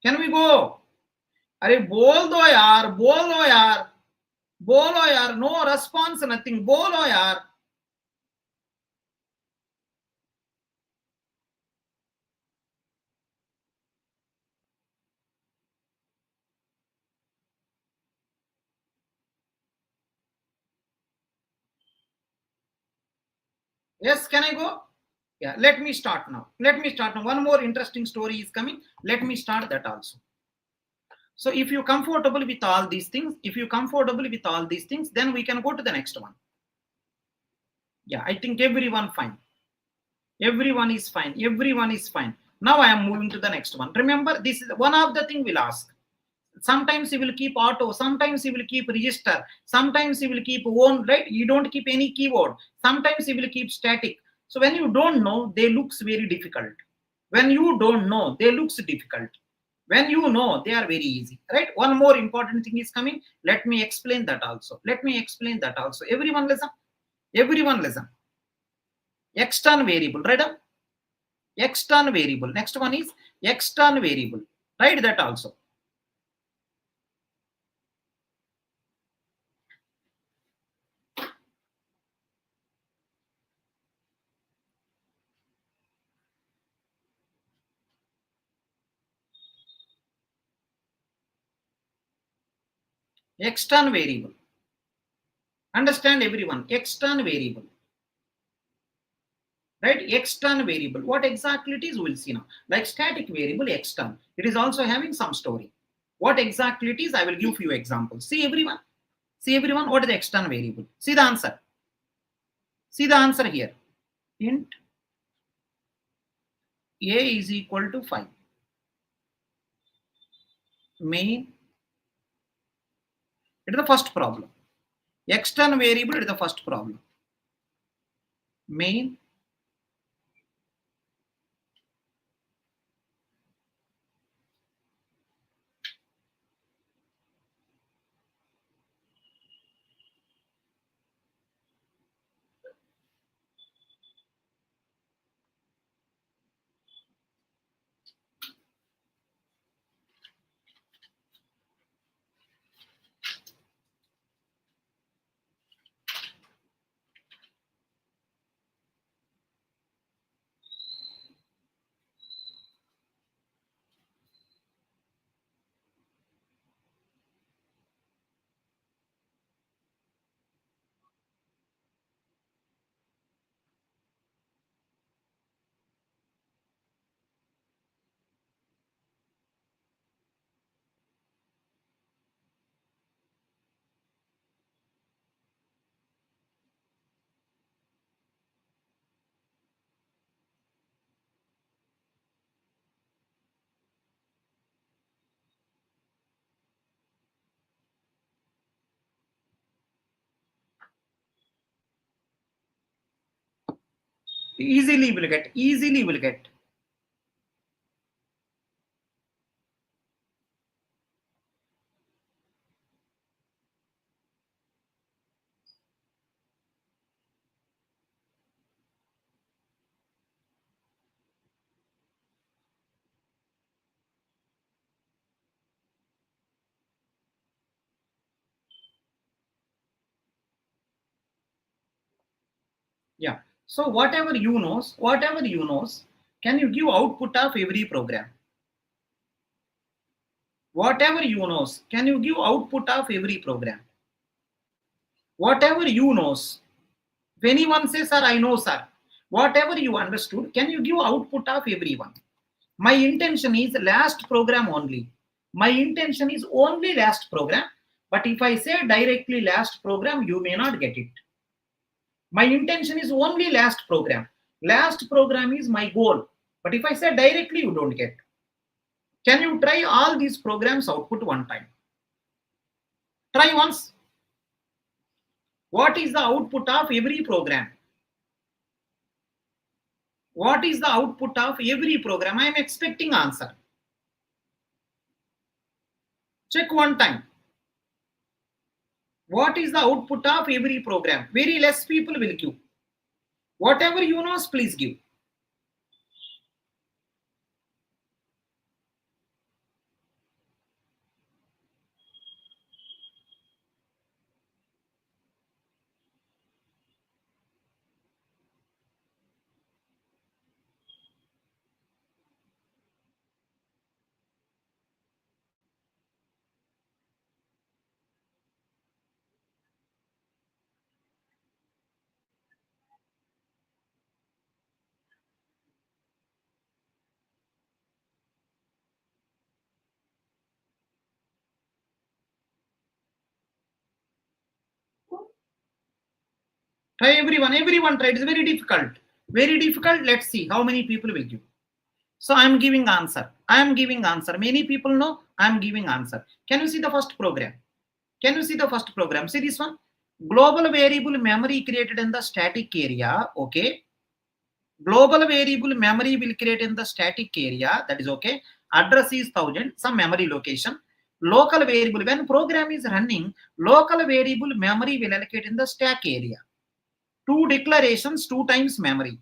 Can we go? अरे बोल दो यार, बोलो यार, बोलो यार. No response, nothing. बोलो यार. Yes, can I go? Yeah, let me start now. Let me start now. One more interesting story is coming. Let me start that also. So if you're comfortable with all these things, then we can go to the next one. Yeah, I think everyone fine. Everyone is fine. Everyone is fine. Now I am moving to the next one. Remember, this is one of the thing we'll ask. Sometimes you will keep auto, sometimes you will keep register, sometimes you will keep own, right? You don't keep any keyword. Sometimes you will keep static. So when you don't know, they looks very difficult. When you don't know, they looks difficult. When you know, they are very easy, right? One more important thing is coming. Let me explain that also. Everyone listen. Everyone listen. Extern variable, right? Extern variable. Next one is extern variable. Write that also. Extern variable. Understand everyone, extern variable. Right, extern variable. What exactly it is, we'll see now. Like static variable, extern. It is also having some story. What exactly it is, I will give few examples. See everyone. See everyone, what is the extern variable? See the answer. See the answer here. Int a is equal to 5. Main. It is the first problem. Extern variable, it is the first problem. Main. Easily will get. Easily will get. Yeah. So whatever you knows, can you give output of every program? Whatever you knows, can you give output of every program? Whatever you knows. If anyone says, sir, I know, sir, whatever you understood, can you give output of everyone? My intention is last program only. My intention is only last program. But if I say directly last program, you may not get it. My intention is only last program. Last program is my goal. But if I say directly, you don't get. Can you try all these programs output one time? Try once. What is the output of every program? What is the output of every program? I am expecting answer. Check one time. What is the output of every program? Very less people will give. Whatever you know, please give. Try everyone. Everyone try. It's very difficult. Very difficult. Let's see how many people will give. So I am giving answer. I am giving answer. Many people know I am giving answer. Can you see the first program? Can you see the first program? See this one. Global variable memory created in the static area. Okay. Global variable memory will create in the static area. That is okay. Address is 1000. Some memory location. Local variable. When program is running, local variable memory will allocate in the stack area. Two declarations, 2 times memory.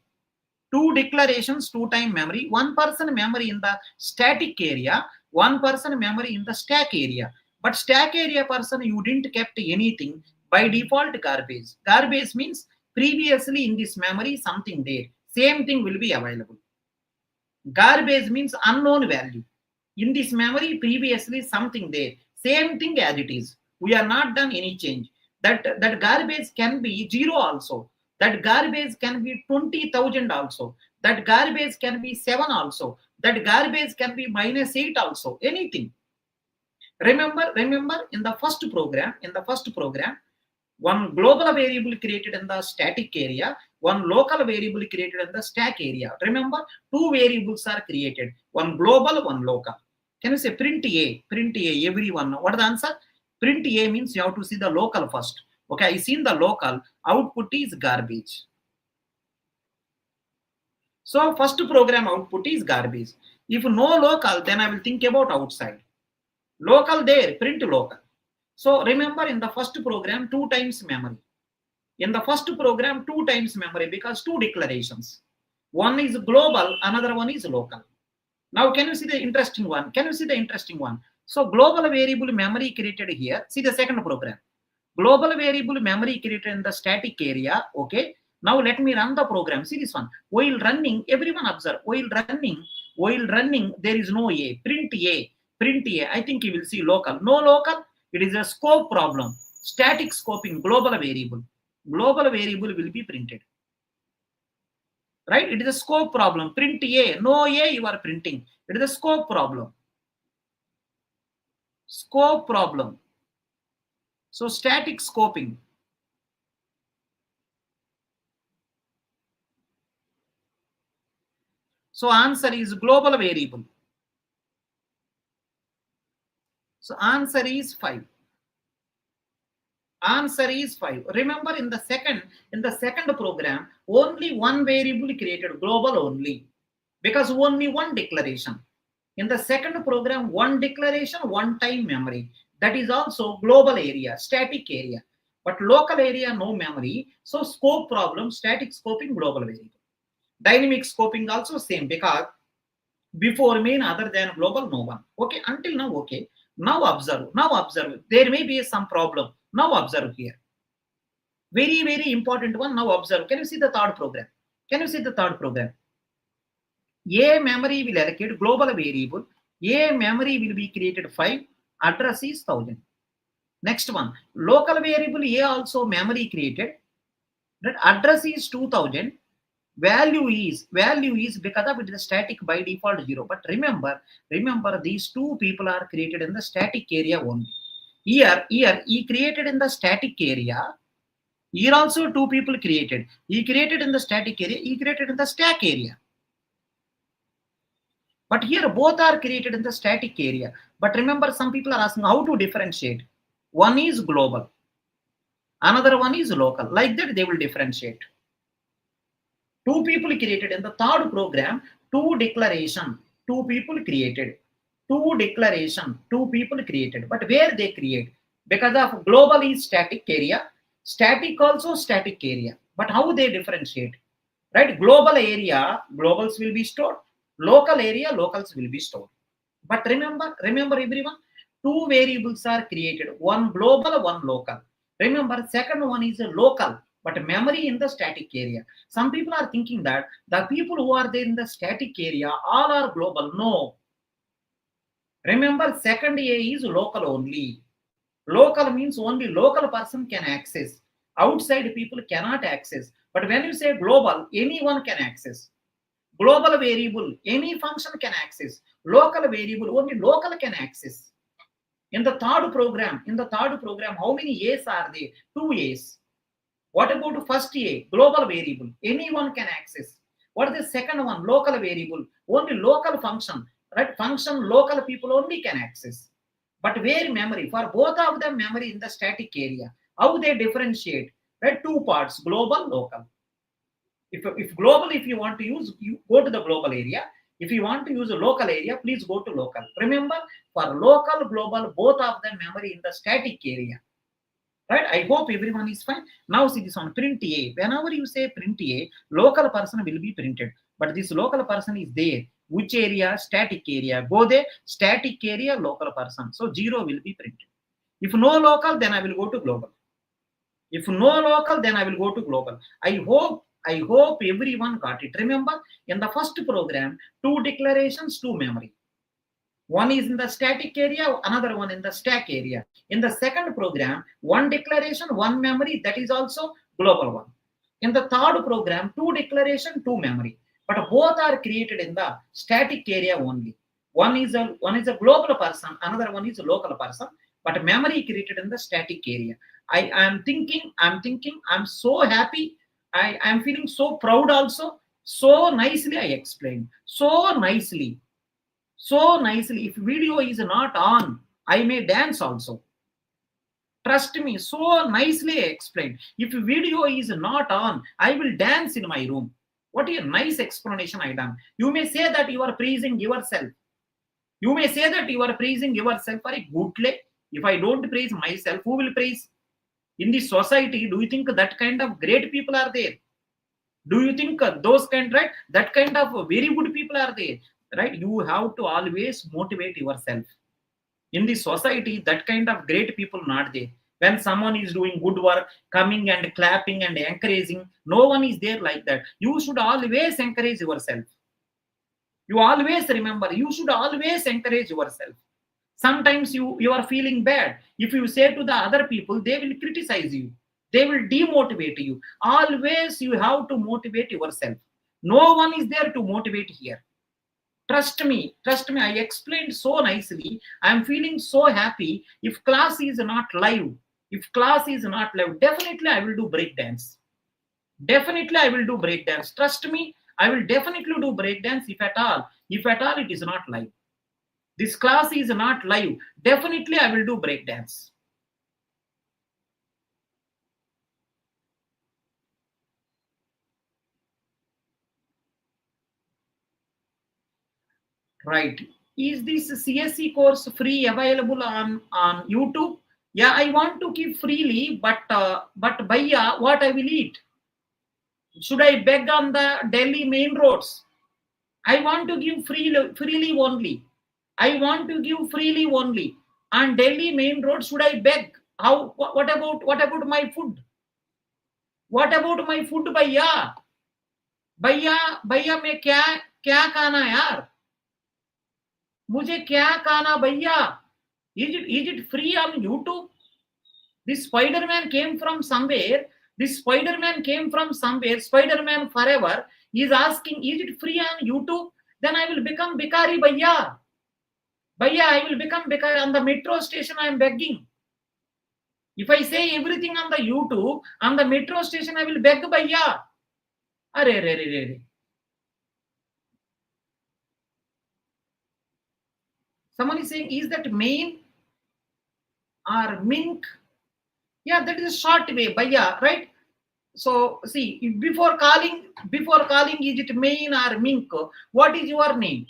Two declarations, 2 times memory. 1% memory in the static area. 1% memory in the stack area. But stack area person, you didn't kept anything. By default, garbage. Garbage means previously in this memory something there. Same thing will be available. Garbage means unknown value. In this memory previously something there. Same thing as it is. We are not done any change. That garbage can be 0 also. That garbage can be 20,000 also. That garbage can be 7 also. That garbage can be -8 also. Anything. Remember, in the first program, one global variable created in the static area, one local variable created in the stack area. Remember, two variables are created, one global, one local. Can you say print A, everyone? What is the answer? Print A means you have to see the local first. Okay, I seen the local, output is garbage. So first program output is garbage. If no local, then I will think about outside. Local there, print local. So remember, in the first program, 2 times memory. In the first program, 2 times memory because 2 declarations. One is global, another one is local. Now, can you see the interesting one? So global variable memory created here. See the second program. Global variable memory created in the static area. Okay. Now let me run the program. See this one. While running, everyone observe. While running, there is no A. Print A. I think you will see local. No local. It is a scope problem. Static scoping. Global variable will be printed. Right? It is a scope problem. Print A. No A, you are printing. It is a scope problem. So static scoping. So answer is global variable. So answer is 5. Remember, in the second program, only one variable created, global only, because only one declaration. In the second program, one declaration, one time memory. That is also global area, static area. But local area, no memory. So scope problem, static scoping, global variable. Dynamic scoping also same, because before main other than global, no one. Okay, until now, okay. Now observe. There may be some problem. Now observe here. Very, very important one. Now observe. Can you see the third program? A memory will allocate global variable. A memory will be created 5. Address is 1000. Next one. Local variable A also memory created. That address is 2000. Value is because of it is static by default 0. But remember, these two people are created in the static area only. Here he created in the static area. Here also two people created. He created in the static area. He created in the stack area. But here both are created in the static area. But remember, some people are asking how to differentiate. One is global, another one is local. Like that they will differentiate. Two people created in the third program. Two declaration. Two people created. Two declaration. Two people created. But where they create? Because of global is static area. Static also static area. But how they differentiate? Right? Global area, globals will be stored. Local area, locals will be stored. But remember everyone, two variables are created. One global, one local. Remember, second one is a local, but memory in the static area. Some people are thinking that the people who are there in the static area all are global. No. Remember, second A is local only. Local means only local person can access. Outside people cannot access. But when you say global, anyone can access. Global variable, any function can access. Local variable, only local can access. In the third program, how many A's are there? 2 A's. What about first A? Global variable, anyone can access. What is the second one? Local variable, only local function. Right? Function, local people only can access. But where memory? For both of them, memory in the static area. How they differentiate? Right? Two parts, global, local. If global, if you want to use, you go to the global area. If you want to use a local area, please go to local. Remember, for local, global, both of them memory in the static area. Right? I hope everyone is fine. Now see this one, print A. Whenever you say print A, local person will be printed. But this local person is there. Which area? Static area. Go there, static area, local person. So 0 will be printed. If no local, then I will go to global. If no local, then I will go to global. I hope everyone got it. Remember, in the first program, two declarations, two memory. One is in the static area, another one in the stack area. In the second program, one declaration, one memory, that is also global one. In the third program, two declaration, two memory. But both are created in the static area only. One is a global person, another one is a local person, but memory created in the static area. I'm thinking, I'm so happy. I'm feeling so proud also. So nicely I explained. So nicely. So nicely. If video is not on, I may dance also. Trust me, so nicely explained. If video is not on, I will dance in my room. What a nice explanation I done. You may say that you are praising yourself. You may say that you are praising yourself for a good play. If I don't praise myself, who will praise? In the society, do you think that kind of great people are there? Do you think those kind, right? That kind of very good people are there, right? You have to always motivate yourself. In the society, that kind of great people not there. When someone is doing good work, coming and clapping and encouraging, no one is there like that. You should always encourage yourself. You always remember, you should always encourage yourself. Sometimes you are feeling bad. If you say to the other people, they will criticize you, they will demotivate you. Always you have to motivate yourself. No one is there to motivate here. Trust me, I explained so nicely. I am feeling so happy. If class is not live, definitely I will do break dance. Definitely I will do break dance. Trust me, I will definitely do break dance if at all it is not live. This class is not live. Definitely I will do break dance. Right. Is this CSE course free available on YouTube? Yeah, I want to give freely, but bhaiya, what I will eat? Should I beg on the Delhi main roads? I want to give freely only. I want to give freely only. On Delhi main road, should I beg? How? What about my food? What about my food, bhaiya? भैया भैया मैं क्या क्या खाना यार मुझे क्या खाना भैया is it free on YouTube? This Spider-Man came from somewhere. Spider-Man forever is asking, is it free on YouTube? Then I will become Bikari Bhaiya. Bhaiya, I will become Bikari. On the metro station, I am begging. If I say everything on the YouTube, on the metro station, I will beg Bhaiya. Are. Someone is saying, is that main or mink? Yeah, that is a short way, Bhaiya, right? So see, before calling, is it main or mink? What is your name?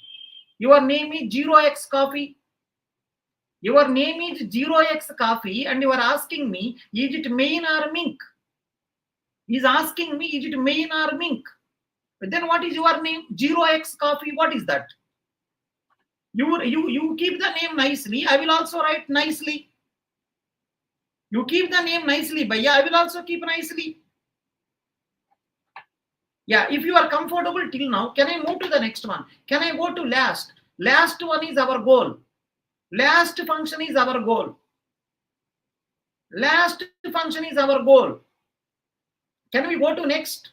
Your name is 0x coffee. Your name is 0x coffee, and you are asking me, is it main or mink? He's asking me, is it main or mink? But then what is your name? 0x coffee. What is that? You keep the name nicely. I will also write nicely. You keep the name nicely, Bhaiya. I will also keep nicely. Yeah, if you are comfortable till now, can I move to the next one? Can I go to last? Last one is our goal. Last function is our goal. Last function is our goal. Can we go to next?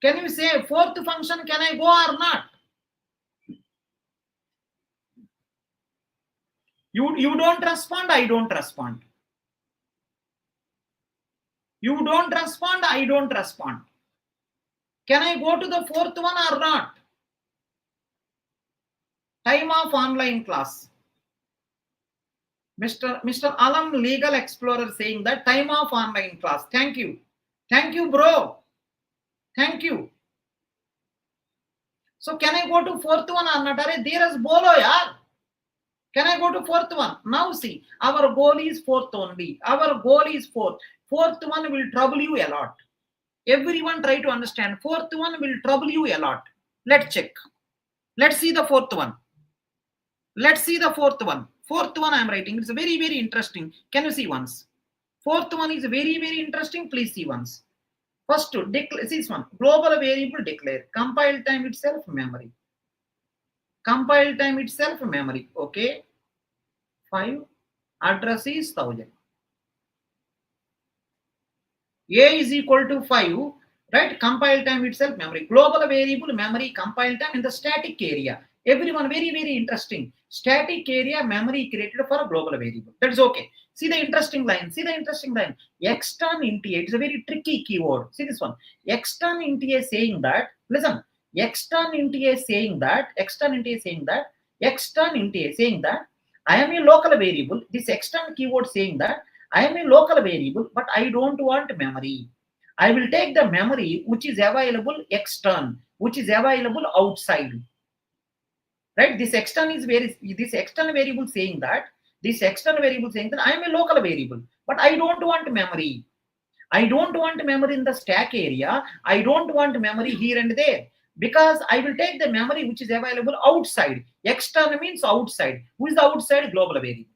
Can you say fourth function, can I go or not? You don't respond, I don't respond. You don't respond, I don't respond. Can I go to the fourth one or not? Time of online class. Mr. Alam Legal Explorer saying that time of online class. Thank you. Thank you, bro. Thank you. So can I go to fourth one or not? There is bolo, yaar. Can I go to fourth one? Now see, our goal is fourth only. Our goal is fourth. Fourth one will trouble you a lot. Everyone try to understand. Fourth one will trouble you a lot. Let's check. Let's see the fourth one. Let's see the fourth one. Fourth one I am writing. It's very, very interesting. Can you see once? Fourth one is very, very interesting. Please see once. First, declare this one. Global variable declare. Compile time itself memory. Compile time itself memory. Okay. 5. Address is 1000. A is equal to 5. Right? Compile time itself memory. Global variable memory compile time in the static area. Everyone, very, very interesting. Static area memory created for a global variable. That is okay. See the interesting line. See the interesting line. Extern int a. It is a very tricky keyword. See this one. Extern int a saying that. Listen. Extern int a saying that. Extern int a saying that. Extern int a saying that. I am a local variable. This extern keyword saying that I am a local variable, but I don't want memory. I will take the memory which is available extern, which is available outside. Right? This extern is this external variable saying that I am a local variable, but I don't want memory. I don't want memory in the stack area. I don't want memory here and there because I will take the memory which is available outside. External means outside. Who is the outside? Global variable.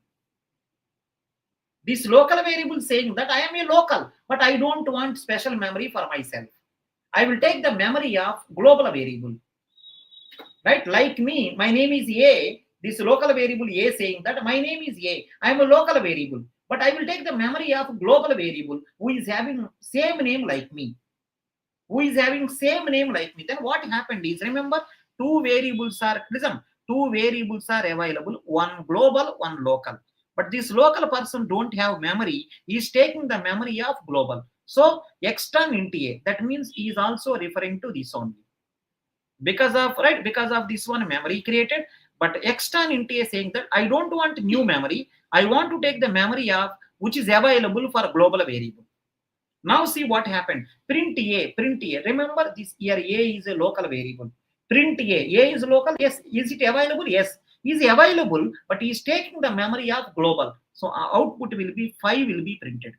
This local variable saying that I am a local, but I don't want special memory for myself. I will take the memory of global variable. Right? Like me, my name is A. This local variable A saying that my name is A. I am a local variable, but I will take the memory of global variable who is having same name like me. Who is having same name like me. Then what happened is, remember, two variables are available, one global, one local. But this local person don't have memory. He is taking the memory of global. So extern int a, that means he is also referring to this only. Because of this one memory created, but extern int a saying that I don't want new memory. I want to take the memory of which is available for global variable. Now see what happened. Print a. Remember this here a is a local variable. Print a. A is local. Yes. Is it available? Yes. Is available, but he is taking the memory of global. So our output will be 5 will be printed.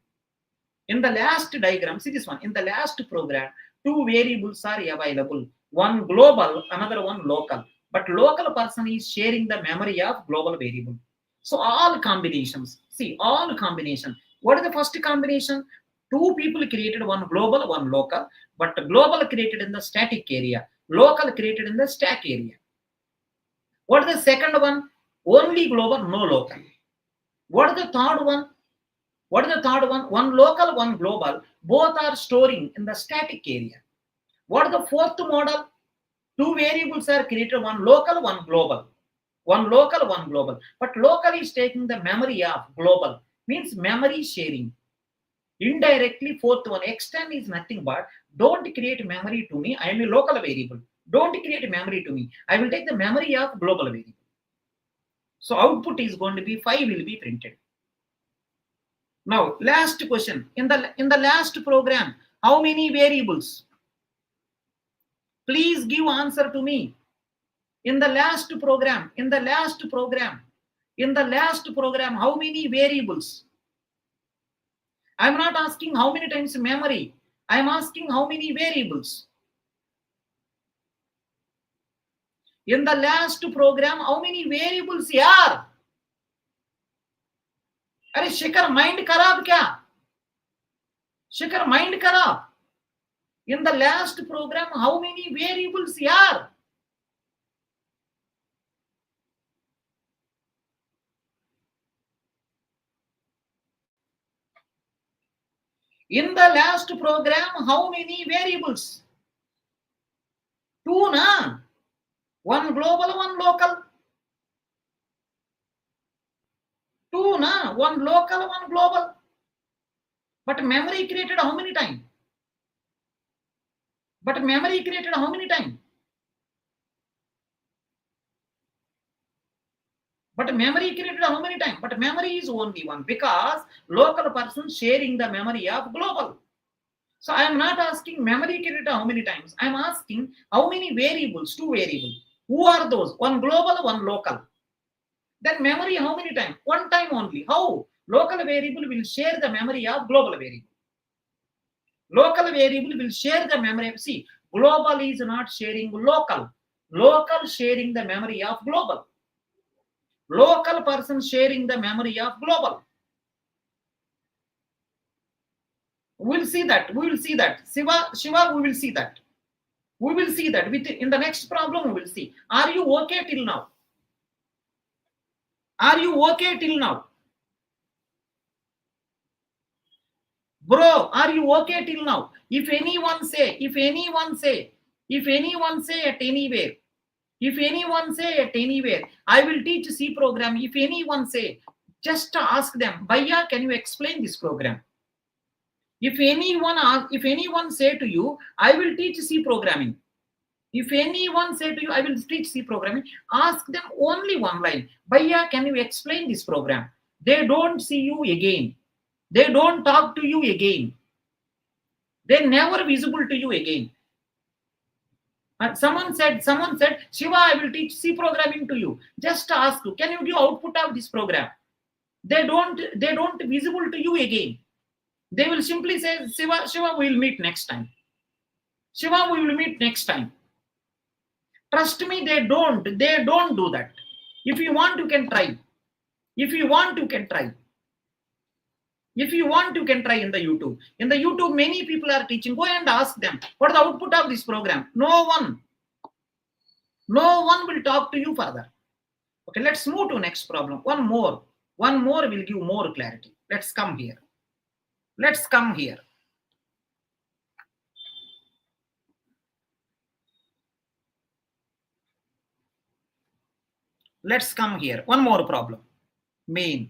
In the last diagram, see this one. In the last program, two variables are available. One global, another one local. But local person is sharing the memory of global variable. So all combinations. See all combination. What is the first combination? Two people created one global, one local, but global created in the static area, local created in the stack area. What is the second one? Only global, no local. What is the third one? What is the third one? One local, one global, both are storing in the static area. What is the fourth model? Two variables are created, one local, one global. One local, one global. But local is taking the memory of global, means memory sharing. Indirectly, fourth one, extern is nothing but don't create memory to me. I am a local variable. Don't create memory to me. I will take the memory of global variable. So output is going to be 5 will be printed. Now, last question. In the last program, how many variables? Please give answer to me. In the last program, how many variables? I'm not asking how many times memory. I'm asking how many variables. In the last program, how many variables यार? अरे शिखर mind खराब क्या? शिखर mind खराब. In the last program, how many variables यार? In the last program, how many variables? Two na? One global, one local. Two na? One local, one global. But memory created how many times? But memory created how many times? But memory created how many times? But memory is only one because local person sharing the memory of global. So I am not asking memory created how many times. I am asking how many variables, two variables. Who are those? One global, one local. Then memory how many times? One time only. How? Local variable will share the memory of global variable. Local variable will share the memory. See, global is not sharing local. Local sharing the memory of global. Local person sharing the memory of global. We'll see that. We will see that. Shiva, we will see that. We will see that. In the next problem, we will see. Are you okay till now? Are you okay till now? Bro, are you okay till now? If anyone say at anywhere, I will teach C program. If anyone say, just ask them, Bhaiya, can you explain this program? If anyone say to you, I will teach C programming. If anyone say to you, I will teach C programming, ask them only one line. Bhaiya, can you explain this program? They don't see you again. They don't talk to you again. They're never visible to you again. Someone said, Shiva, I will teach C programming to you. Just ask you, can you give output of this program? They don't visible to you again. They will simply say, Shiva, we will meet next time. Shiva, we will meet next time. Trust me, they don't do that. If you want, you can try. If you want, you can try. If you want, you can try in the YouTube. In the YouTube, many people are teaching. Go and ask them, what is the output of this program? No one will talk to you further. Okay, let's move to next problem. One more will give more clarity. Let's come here. Let's come here. Let's come here. One more problem. Main.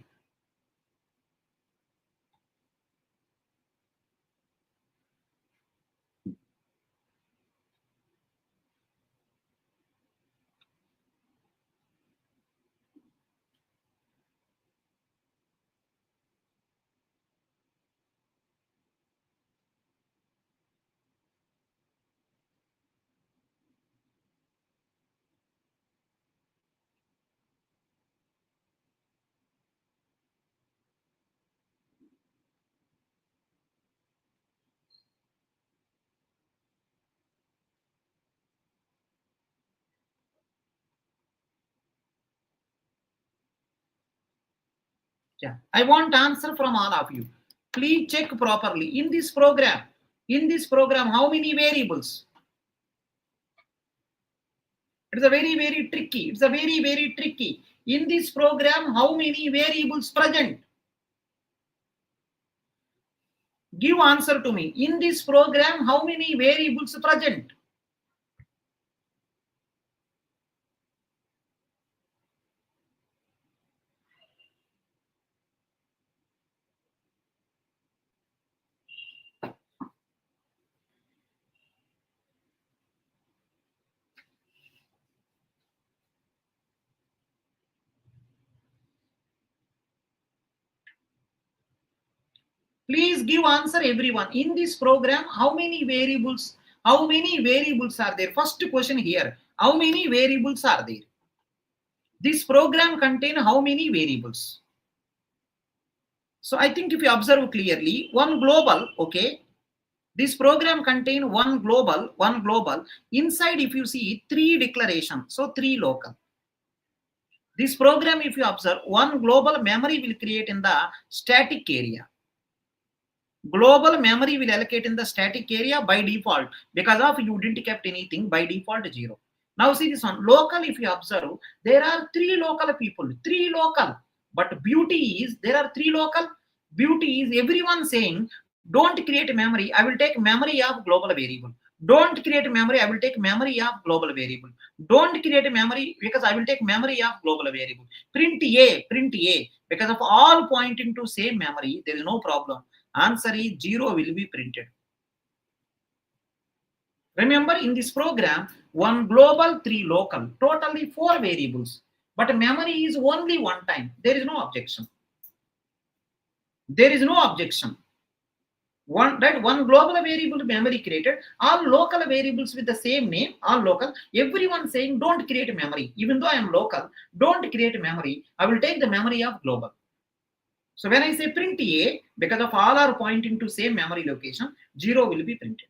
Yeah, I want answer from all of you. Please check properly. In this program, how many variables? It's a very, very tricky. It's a very, very tricky. In this program, how many variables present? Give answer to me. In this program, how many variables present? Please give answer, everyone. In this program, how many variables are there? First question here. How many variables are there? This program contains how many variables? So I think if you observe clearly, one global, okay, this program contains one global. Inside, if you see 3 declarations, so 3 local. This program, if you observe, one global memory will create in the static area. Global memory will allocate in the static area by default, because of you didn't kept anything, by default 0. Now see this one, local, if you observe, there are 3 local people, 3 local. But beauty is, there are 3 local. Beauty is everyone saying, don't create memory, I will take memory of global variable. Don't create memory, I will take memory of global variable. Don't create memory, because I will take memory of global variable. Print A, because of all pointing to same memory, there is no problem. Answer is 0 will be printed. Remember, in this program, one global, 3 local, totally 4 variables. But memory is only one time. There is no objection. There is no objection. One global variable memory created, all local variables with the same name, all local. Everyone saying don't create memory. Even though I am local, don't create memory. I will take the memory of global. So when I say print A, because of all are pointing to same memory location, 0 will be printed.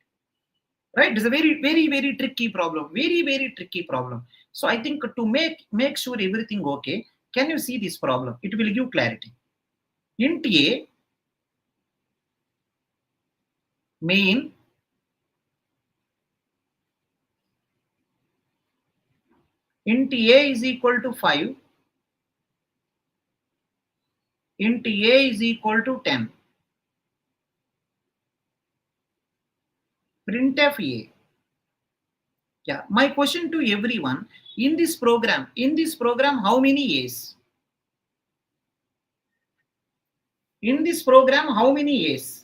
Right? It's a very, very, very tricky problem. Very, very tricky problem. So I think to make sure everything okay, can you see this problem? It will give clarity. Int A, Mean int a is equal to 5, int a is equal to 10. Printf a. Yeah, my question to everyone, in this program, how many a's? In this program, how many a's?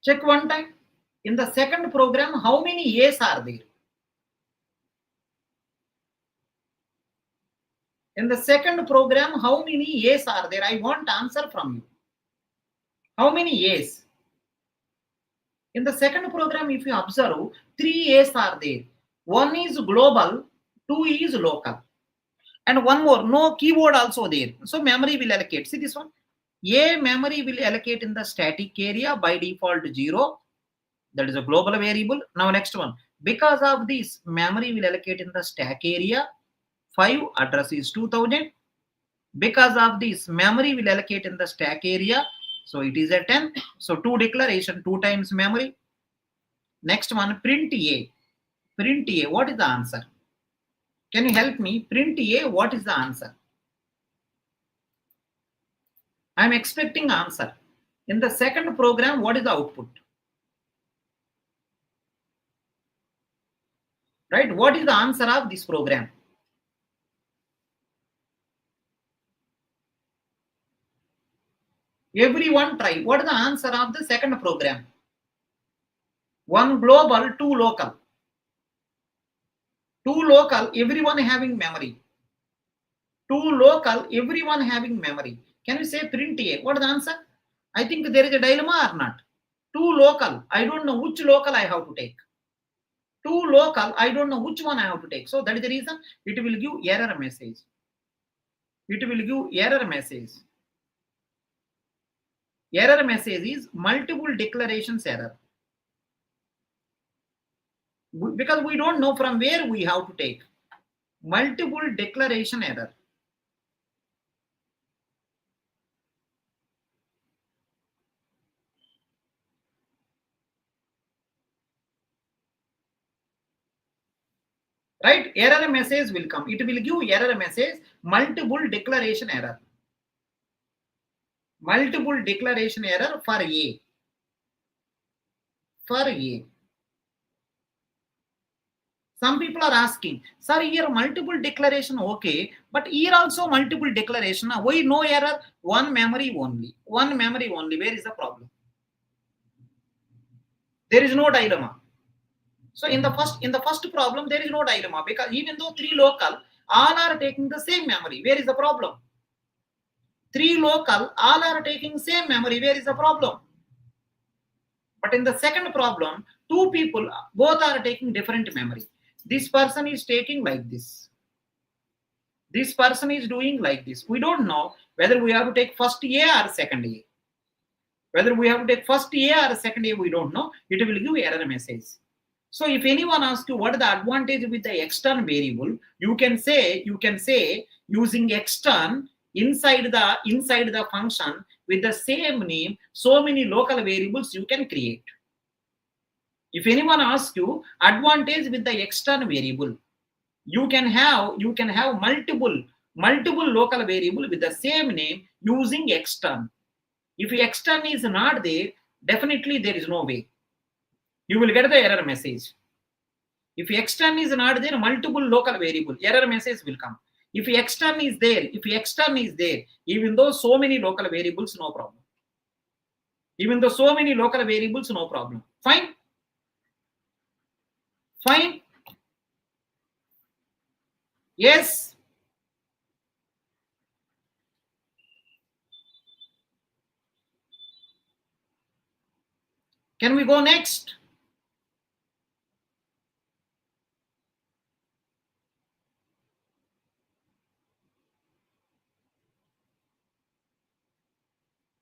Check one time. In the second program, how many a's are there? In the second program, how many a's are there? I want answer from you. How many a's? In the second program, if you observe, 3 a's are there. One is global, 2 is local. And one more, no keyword also there. So memory will allocate. See this one? A memory will allocate in the static area by default 0. That is a global variable. Now next one. Because of this, memory will allocate in the stack area. 5 address is 2000. Because of this, memory will allocate in the stack area. So it is a 10. So 2 declaration, 2 times memory. Next one, print A. Print A, what is the answer? Can you help me? Print A, what is the answer? I am expecting answer. In the second program, what is the output? Right? What is the answer of this program? Everyone try. What is the answer of the second program? 1 global, 2 local. 2 local, everyone having memory. 2 local, everyone having memory. Can you say print A? What is the answer? I think there is a dilemma or not. 2 local, I don't know which local I have to take. 2 local, I don't know which one I have to take. So that is the reason it will give error message. It will give error message. Error message is multiple declarations error. Because we don't know from where we have to take. Multiple declaration error. Right? Error message will come. It will give error message, multiple declaration error. Multiple declaration error for A. For A. Some people are asking, sir, here multiple declaration, okay, but here also multiple declaration. Why no error? One memory only. One memory only. Where is the problem? There is no dilemma. So in the first problem, there is no dilemma, because even though 3 local, all are taking the same memory. Where is the problem? 3 local, all are taking same memory. Where is the problem? But in the second problem, 2 people, both are taking different memory. This person is taking like this. This person is doing like this. We don't know whether we have to take first A or second A. Whether we have to take first A or second A, we don't know. It will give error message. So if anyone asks you what is the advantage with the extern variable, you can say using extern inside the function with the same name, so many local variables you can create. If anyone asks you advantage with the extern variable, you can have multiple local variable with the same name using extern. If extern is not there, definitely there is no way. You will get the error message. If extern is not there, multiple local variable, error message will come. If extern is there, even though so many local variables, no problem. Even though so many local variables, no problem. Fine. Fine. Yes. Can we go next?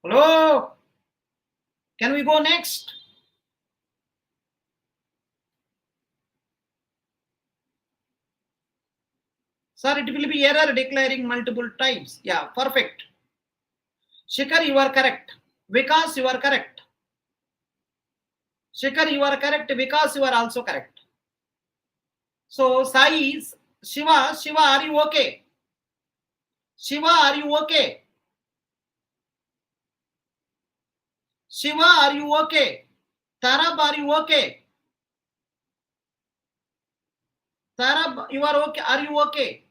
Hello? Can we go next? Sir, it will be error declaring multiple types. Yeah, perfect. Shikhar, you are correct. Vikas, you are correct. Shikhar, you are correct. Vikas, you are also correct. So, Sai, Shiva, are you okay? Shiva, are you okay? Shiva, are you okay? Tarab, are you okay? Tarab, you are okay. Are you okay?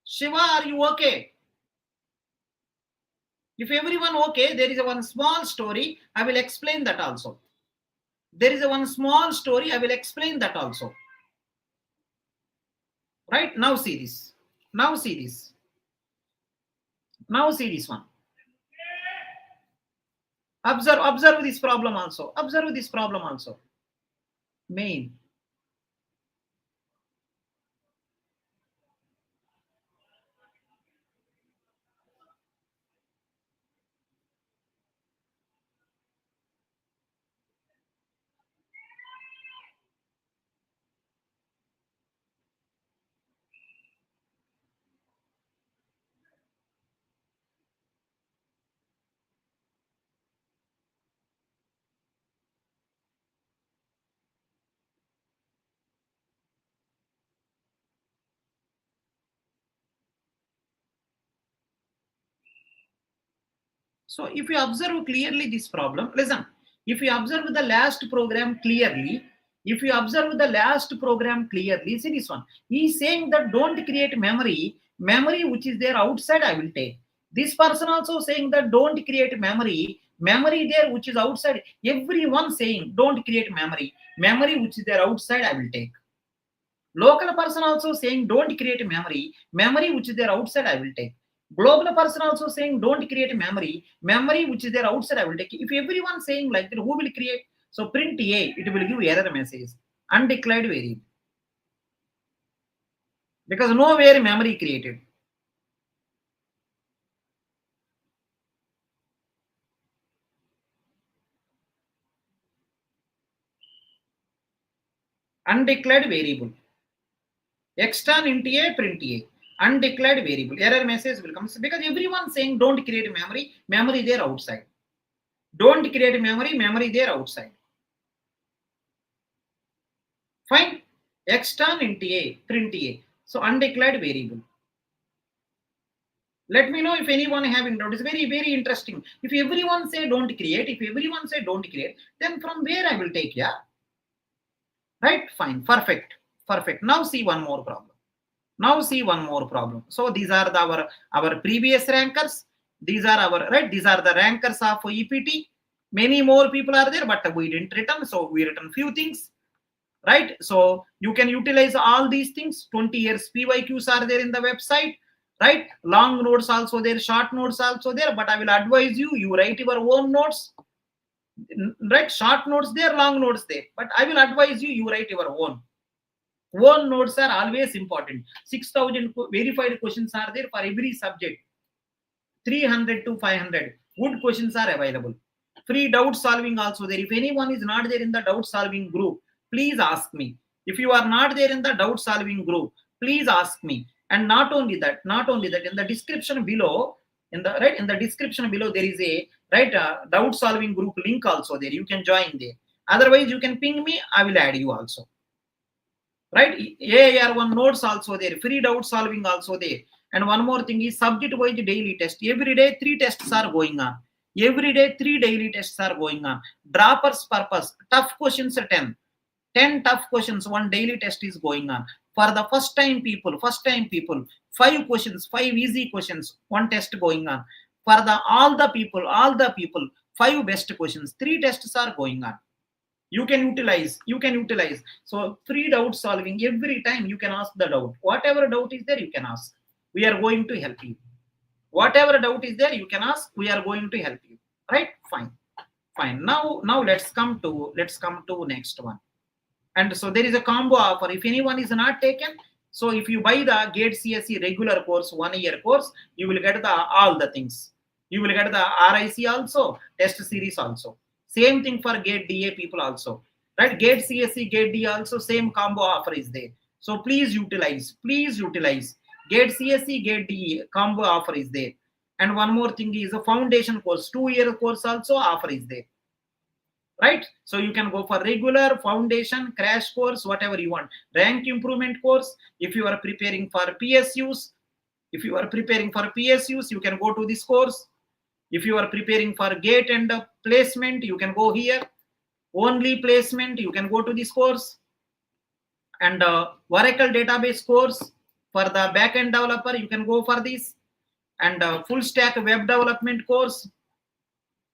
Shiva, are you okay? If everyone okay, there is a one small story. I will explain that also. There is a one small story. I will explain that also. Right? Now see this. Now see this. Now see this one. Observe this problem also. Observe this problem also. Main. So if you observe clearly this problem, listen, if you observe the last program clearly, see this one. He is saying that don't create memory which is there outside I will take. This person also saying that don't create memory there which is outside. Everyone saying don't create memory which is there outside I will take. Local person also saying don't create memory which is there outside I will take. Global person also saying don't create memory which is there outside I will take. If everyone saying like that, who will create? So print A, it will give error message, undeclared variable, because nowhere memory created. Undeclared variable, extern int A, print A, undeclared variable, error message will come because everyone saying don't create memory there outside. Don't create memory there outside. Fine. Extern int A, print A. So undeclared variable. Let me know if anyone having doubt. It's very, very interesting. If everyone say don't create, then from where I will take? Yeah. Right? Fine. Perfect. Now see one more problem. So these are our previous rankers. These are the rankers of EPT. Many more people are there, but we didn't return. So we written few things. Right? So you can utilize all these things. 20 years PYQs are there in the website. Right? Long notes also there, short notes also there, but I will advise you write your own notes. Right? Short notes there, long notes there, but I will advise you write your own. Notes are always important. 6,000 verified questions are there for every subject. 300 to 500 good questions are available. Free doubt solving also there. If anyone is not there in the doubt solving group, please ask me. If you are not there in the doubt solving group, please ask me. And not only that, in the description below, in the description below, there is a doubt solving group link also there. You can join there. Otherwise, you can ping me. I will add you also. Right? AAR1 notes also there. Free doubt solving also there. And one more thing is subject wise daily test. Every day 3 tests are going on. Every day 3 daily tests are going on. Droppers purpose. Tough questions 10. 10 tough questions, 1 daily test is going on. For the first time people, 5 questions, 5 easy questions, 1 test going on. For all the people, 5 best questions, 3 tests are going on. You can utilize. So free doubt solving, every time you can ask the doubt. Whatever doubt is there, you can ask. We are going to help you. Whatever doubt is there, you can ask. We are going to help you. Right? Fine. Now let's come to next one. And so there is a combo offer. If anyone is not taken, so if you buy the GATE CSE regular course, 1 year course, you will get all the things. You will get the RIC also, test series also. Same thing for GATE DA people also. Right? GATE CSE, GATE DA also, same combo offer is there. So please utilize. GATE CSE, GATE DE combo offer is there. And one more thing is a foundation course, 2-year course also offer is there. Right? So you can go for regular, foundation, crash course, whatever you want. Rank improvement course. If you are preparing for PSUs, you can go to this course. If you are preparing for GATE and placement, you can go here. Only placement, you can go to this course. And Oracle database course for the backend developer, you can go for this. And full stack web development course.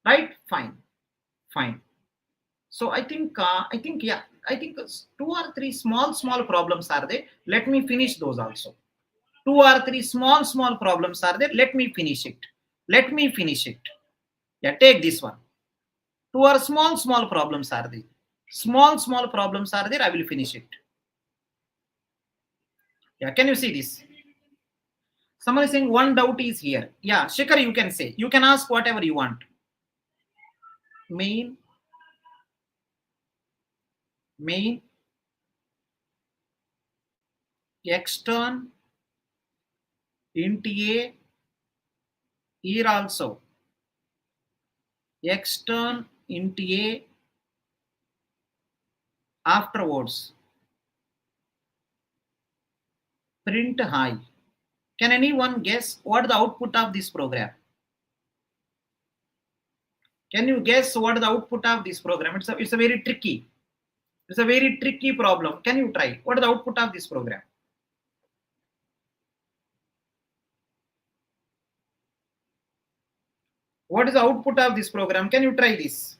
Right? Fine. So I think 2 or 3 small problems are there. Let me finish those also. 2 or 3 small problems are there. Let me finish it. Yeah, take this one. 2 or small problems are there. Small problems are there. I will finish it. Yeah, can you see this? Someone is saying one doubt is here. Yeah, Shikhar, you can say. You can ask whatever you want. Main extern int a here also extern int a afterwards print high. Can anyone guess what the output of this program? Can you guess what the output of this program? It's a very tricky. It's a very tricky problem. Can you try? What is the output of this program? What is the output of this program? Can you try this?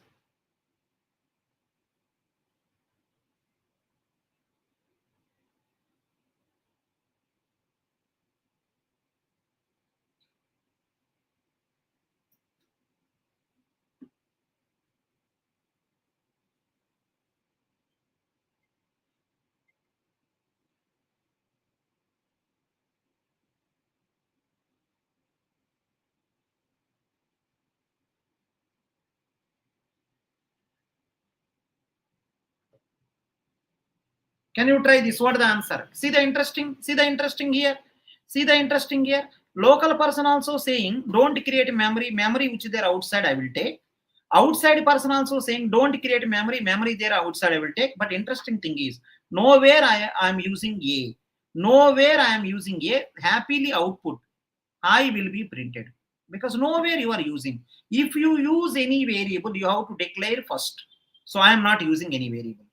Can you try this? What is the answer? See the interesting here. Local person also saying don't create memory which there outside I will take. Outside person also saying don't create memory there outside I will take. But interesting thing is nowhere I am using a. Happily output I will be printed because nowhere you are using. If you use any variable, you have to declare first. So I am not using any variable.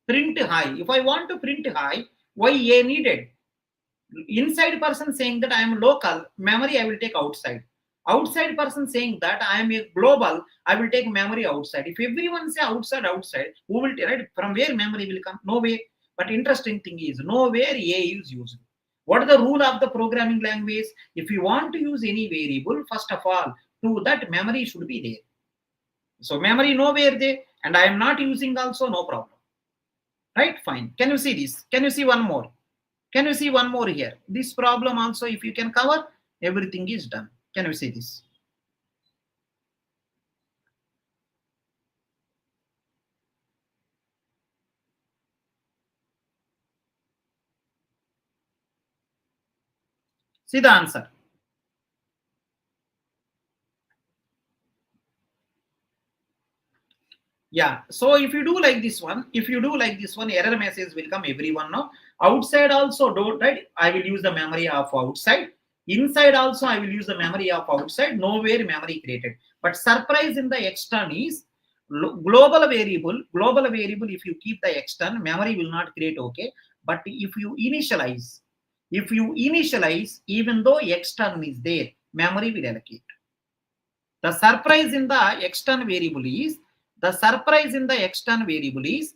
Print high. If I want to print high, why a needed? Inside person saying that I am local, memory I will take outside. Outside person saying that I am a global, I will take memory outside. If everyone say outside, who will right? From where memory will come? Nowhere. But interesting thing is nowhere a is used. What is the rule of the programming language? If you want to use any variable, first of all, to that memory should be there. So memory nowhere there, and I am not using also, no problem. Right? Fine. Can you see this? Can you see one more? Can you see one more here? This problem also, if you can cover, everything is done. Can you see this? See the answer. Yeah. So if you do like this one, error message will come everyone now. Outside also don't, right? I will use the memory of outside. Inside also I will use the memory of outside. Nowhere memory created. But surprise in the extern is global variable. If you keep the extern, memory will not create. Okay. But if you initialize, even though extern is there, memory will allocate. The surprise in the extern variable is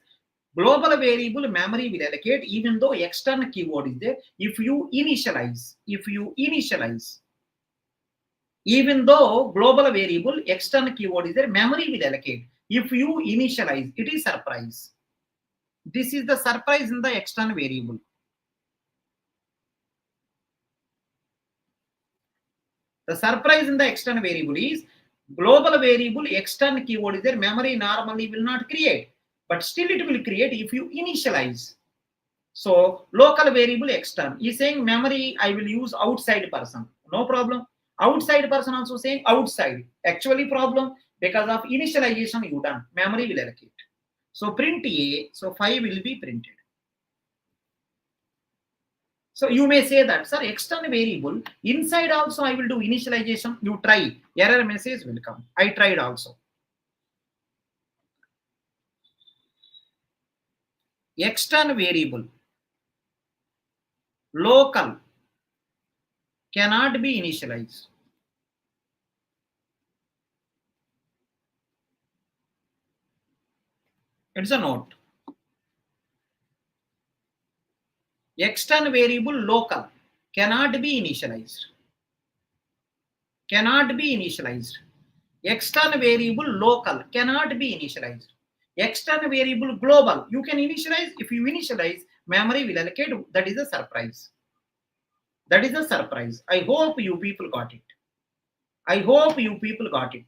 global variable memory will allocate even though external keyword is there. If you initialize, even though global variable external keyword is there, memory will allocate. If you initialize, it is surprise. This is the surprise in the external variable. The surprise in the external variable is global variable external keyword is there, memory normally will not create, but still it will create if you initialize. So local variable extern. He's saying memory I will use outside person. No problem. Outside person also saying outside. Actually problem because of initialization you done. Memory will allocate. So print A. So 5 will be printed. So you may say that, sir, external variable, inside also I will do initialization. You try. Error message will come. I tried also. External variable, local, cannot be initialized. It's a note. External variable, local, cannot be initialized. Cannot be initialized. External variable, local, cannot be initialized. External variable, global, you can initialize. If you initialize, memory will allocate. That is a surprise. That is a surprise. I hope you people got it. I hope you people got it.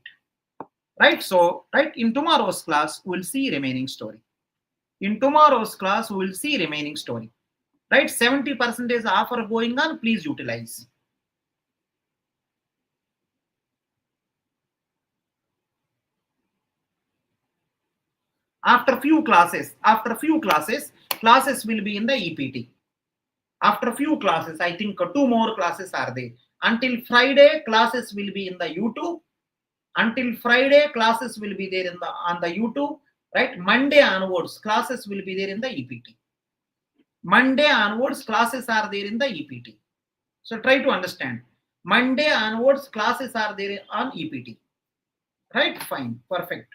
Right? So, right, in tomorrow's class, we'll see remaining story. In tomorrow's class, we will see remaining story. Right? 70% offer going on. Please utilize. After few classes, classes will be in the EPT. After few classes, I think 2 more classes are there. Until Friday, classes will be in the YouTube. Until Friday, classes will be there on the YouTube. Right? Monday onwards, classes will be there in the EPT. Monday onwards, classes are there in the EPT. So try to understand. Monday onwards, classes are there on EPT. Right? Fine. Perfect.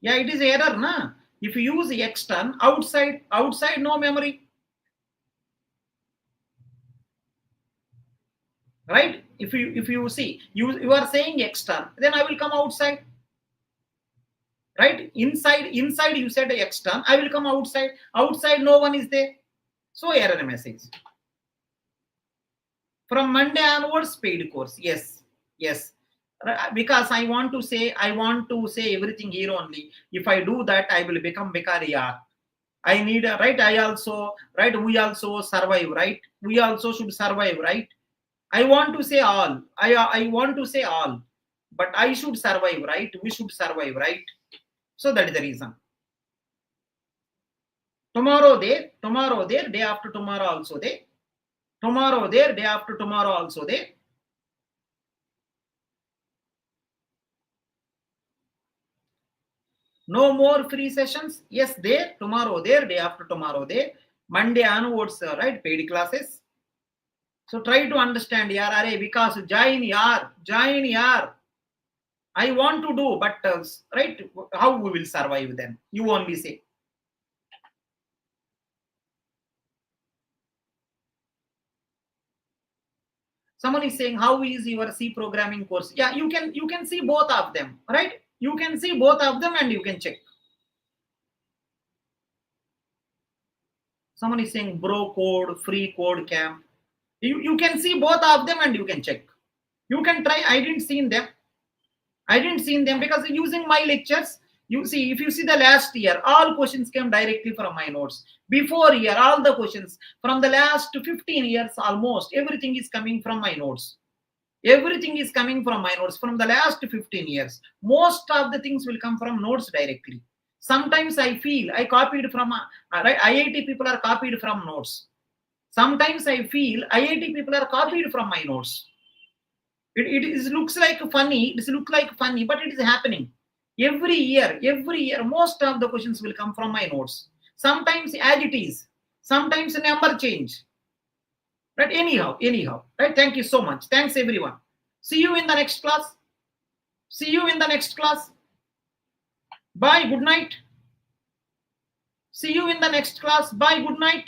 Yeah, it is error, na? If you use extern, outside no memory. Right? If you see, you are saying extern, then I will come outside. Right? Inside you said extern, I will come outside. Outside no one is there. So error message. From Monday onwards, paid course. Yes. Yes. Because I want to say everything here only. If I do that, I will become Beccaria. I need a right. I also right. We also survive. Right. We also should survive. Right. I want to say all. I want to say all, but I should survive. Right. We should survive. Right. So that is the reason. Tomorrow there, day after tomorrow also there. Tomorrow there, day after tomorrow also there. No more free sessions. Yes, there. Tomorrow there, day after tomorrow there. Monday onwards, right? Paid classes. So try to understand, yaar, because join yaar. I want to do, but right? How we will survive then? You only say. Someone is saying, how is your C programming course? Yeah, you can see both of them, right? You can see both of them and you can check. Someone is saying bro code, free code camp. You can see both of them and you can check. You can try. I didn't see them. I didn't see them because using my lectures, you see, if you see the last year, all questions came directly from my notes. Before year, all the questions from the last 15 years, almost everything is coming from my notes. Everything is coming from my notes from the last 15 years. Most of the things will come from notes directly. Sometimes I feel I copied from IIT people are copied from notes. Sometimes I feel IIT people are copied from my notes. It looks like funny. It looks like funny, but it is happening every year. Every year, most of the questions will come from my notes. Sometimes as it is. Sometimes a number change. Right? Anyhow. Right? Thank you so much. Thanks everyone. See you in the next class. See you in the next class. Bye. Good night. See you in the next class. Bye. Good night.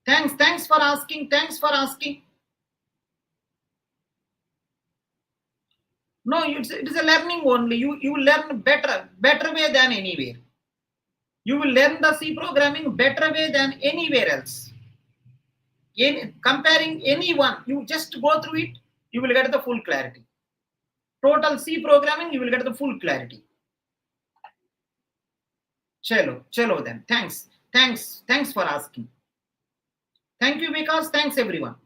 Thanks for asking. Thanks for asking. No, it is a learning only. You learn better way than anywhere. You will learn the C programming better way than anywhere else. Comparing anyone, you just go through it, you will get the full clarity. Total C programming, you will get the full clarity. Chalo then. Thanks for asking. Thank you, Vikas. Thanks, everyone.